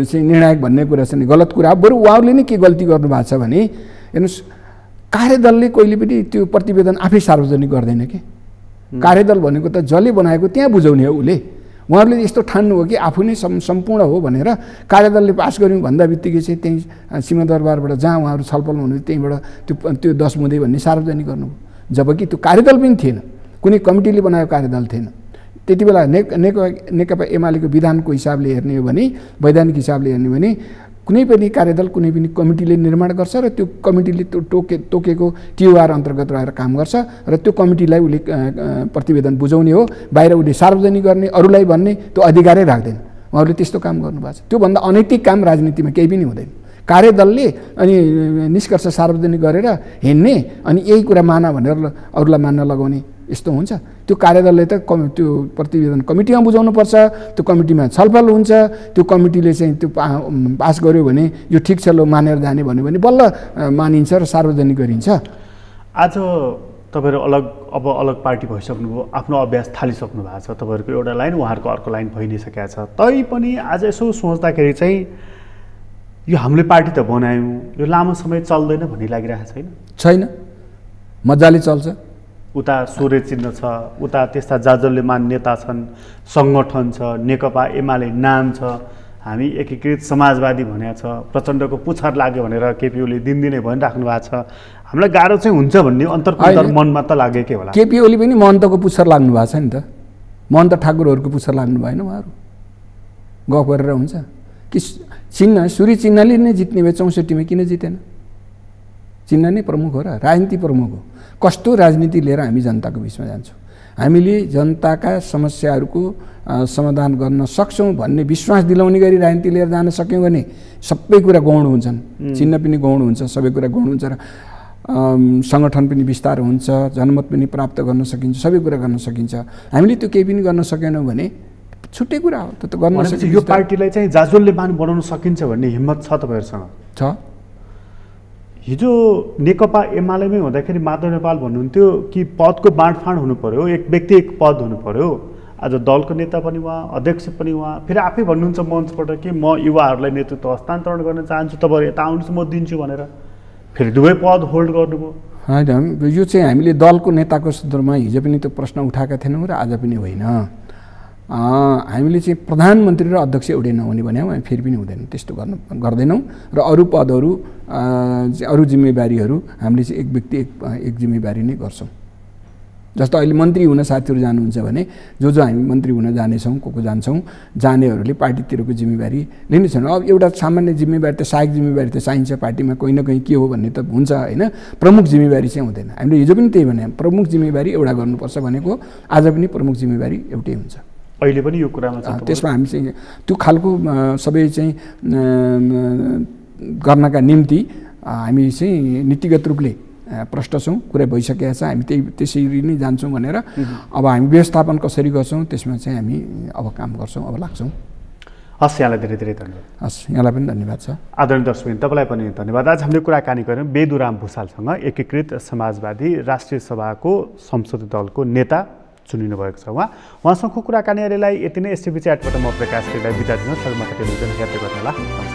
चाहिँ निर्णायक भन्ने कुरा चाहिँ गलत कुरा। बरु उहाँहरूले नै के गल्ती गर्नुभएको छ भने हेर्नुहोस्, कार्यदलले कहिले पनि त्यो प्रतिवेदन आफै सार्वजनिक गर्दैन कि। कार्यदल भनेको त जसले बनाएको त्यहाँ बुझाउने हो उसले। उहाँहरूले यस्तो ठान्नु हो कि आफू नै सम्पूर्ण हो भनेर कार्यदलले पास गर्यौँ भन्दा बित्तिकै चाहिँ त्यहीँ सिंहदरबारबाट जहाँ उहाँहरू छलफल हुनुहुन्थ्यो त्यहीँबाट त्यो 10 मुदे भन्ने सार्वजनिक गर्नुभयो, जबकि त्यो कार्यदल पनि थिएन, कुनै कमिटीले बनाएको कार्यदल थिएन। त्यति बेला नेकपा एमालेको विधानको हिसाबले हेर्ने हो भने, वैधानिक हिसाबले हेर्ने हो भने कुनै पनि कार्यदल कुनै पनि कमिटीले निर्माण गर्छ र त्यो कमिटीले तोकेको टिओआर अन्तर्गत रहेर काम गर्छ र त्यो कमिटीलाई उसले प्रतिवेदन बुझाउने हो, बाहिर उसले सार्वजनिक गर्ने, अरूलाई भन्ने त्यो अधिकारै राख्दैन। उहाँहरूले त्यस्तो काम गर्नुभएको छ। त्योभन्दा अनैतिक काम राजनीतिमा केही पनि हुँदैन। कार्यदलले अनि निष्कर्ष सार्वजनिक गरेर हिँड्ने अनि यही कुरा माना भनेर अरूलाई मान्न लगाउने यस्तो हुन्छ। त्यो कार्यदलले त त्यो प्रतिवेदन कमिटीमा बुझाउनुपर्छ, त्यो कमिटीमा छलफल हुन्छ, त्यो कमिटीले चाहिँ त्यो पास गर्यो भने यो ठिक छ लो मानेर जाने भन्यो भने बल्ल मानिन्छ र सार्वजनिक गरिन्छ। आज तपाईँहरू अब अलग पार्टी भइसक्नुभयो, आफ्नो अभ्यास थालिसक्नु भएको छ। तपाईँहरूको एउटा लाइन, उहाँहरूको अर्को लाइन भइ नै सकेको छ। तैपनि आज यसो सोच्दाखेरि चाहिँ यो हामीले पार्टी त बनायौँ, यो लामो समय चल्दैन भन्ने लागिरहेको छैन? मजाले चल्छ। उता सूर्य चिन्ह छ, उता त्यस्ता जाजल्यमान नेता छन्, सङ्गठन छ, नेकपा एमाले नाम छ, हामी एकीकृत समाजवादी भनेको छ, प्रचण्डको पुछार लाग्यो भनेर केपी ओली दिनदिनै भनिराख्नु भएको छ। हामीलाई गाह्रो चाहिँ हुन्छ भन्ने अन्तर्मनमा त लागेकै होला। केपी ओली पनि महन्तको पुछार लाग्नु भएको छ नि त, महन्त ठाकुरहरूको पुच्छर लाग्नु भएन उहाँहरू गफ गरेर हुन्छ कि चिन्ह सूर्य चिन्हले नै जित्ने भए 64मा किन जितेन चिन्ह नै प्रमुख हो र राजनीति प्रमुख हो कस्तो राजनीति लिएर हामी जनताको बिचमा जान्छौँ हामीले जनताका समस्याहरूको समाधान गर्न सक्छौँ भन्ने विश्वास दिलाउने गरी राजनीति लिएर जान सक्यौँ भने सबै कुरा गौण हुन्छन् चिन्ह पनि गौण हुन्छ सबै कुरा गौण हुन्छ र सङ्गठन पनि विस्तार हुन्छ जनमत पनि प्राप्त गर्न सकिन्छ सबै कुरा गर्न सकिन्छ हामीले त्यो केही पनि गर्न सकेनौँ भने छुट्टै कुरा हो त्यो त गर्न सकिन्छ यो पार्टीलाई चाहिँ जाजोलले मान बनाउन सकिन्छ भन्ने हिम्मत छ तपाईँहरूसँग छ हिजो नेकपा एमालेमै हुँदाखेरि माधव नेपाल भन्नुहुन्थ्यो कि पदको बाँडफाँड हुनु पर्यो एक व्यक्ति एक पद हुनु पर्यो आज दलको नेता पनि उहाँ अध्यक्ष पनि उहाँ फेरि आफै भन्नुहुन्छ मञ्चबाट कि म युवाहरूलाई नेतृत्व हस्तान्तरण गर्न चाहन्छु तपाईँहरू यता आउनुहोस् म दिन्छु भनेर फेरि दुवै पद होल्ड गर्नुभयो होइन यो चाहिँ हामीले दलको नेताको सन्दर्भमा हिजो पनि त्यो प्रश्न उठाएका थिएनौँ र आज पनि होइन हामीले चाहिँ प्रधानमन्त्री र अध्यक्ष एउटै नहुने भने हामी फेरि पनि हुँदैन त्यस्तो गर्दैनौँ र अरू पदहरू अरू जिम्मेवारीहरू हामीले चाहिँ एक व्यक्ति एक जिम्मेवारी नै गर्छौँ जस्तो अहिले मन्त्री हुन साथीहरू जानुहुन्छ भने जो हामी मन्त्री हुन जानेछौँ को जान्छौँ जानेहरूले पार्टीतिरको जिम्मेवारी लिने छन् अब एउटा सामान्य जिम्मेवारी त सहायक जिम्मेवारी त चाहिन्छ पार्टीमा कहीँ न कहीँ के हो भन्ने त हुन्छ होइन प्रमुख जिम्मेवारी चाहिँ हुँदैन हामीले हिजो पनि त्यही भने प्रमुख जिम्मेवारी एउटा गर्नुपर्छ भनेको आज पनि प्रमुख जिम्मेवारी एउटै हुन्छ अहिले पनि यो कुरामा त्यसमा हामी चाहिँ त्यो खालको सबै चाहिँ गर्नका निम्ति हामी चाहिँ नीतिगत रूपले प्रष्ट छौँ कुरा भइसकेका छ हामी त्यसरी नै जान्छौँ भनेर अब हामी व्यवस्थापन कसरी गर्छौँ त्यसमा चाहिँ हामी अब काम गर्छौँ अब लाग्छौँ हस् यहाँलाई धेरै धेरै धन्यवाद हस् यहाँलाई पनि धन्यवाद छ आदरणीय दर्शकबिन तपाईँलाई पनि धन्यवाद आज हामीले कुराकानी गऱ्यौँ बेदुराम भुषालसँग एकीकृत समाजवादी राष्ट्रिय सभाको संसदीय दलको नेता चुनिनु भएको छ उहाँसँगको कुराकानीहरूलाई यति नै एसटिभी च्याटबाट म प्रकाश केलाई बिदा दिन सर्वमा टेलिभिजन हेर्दै गर्नुहोला।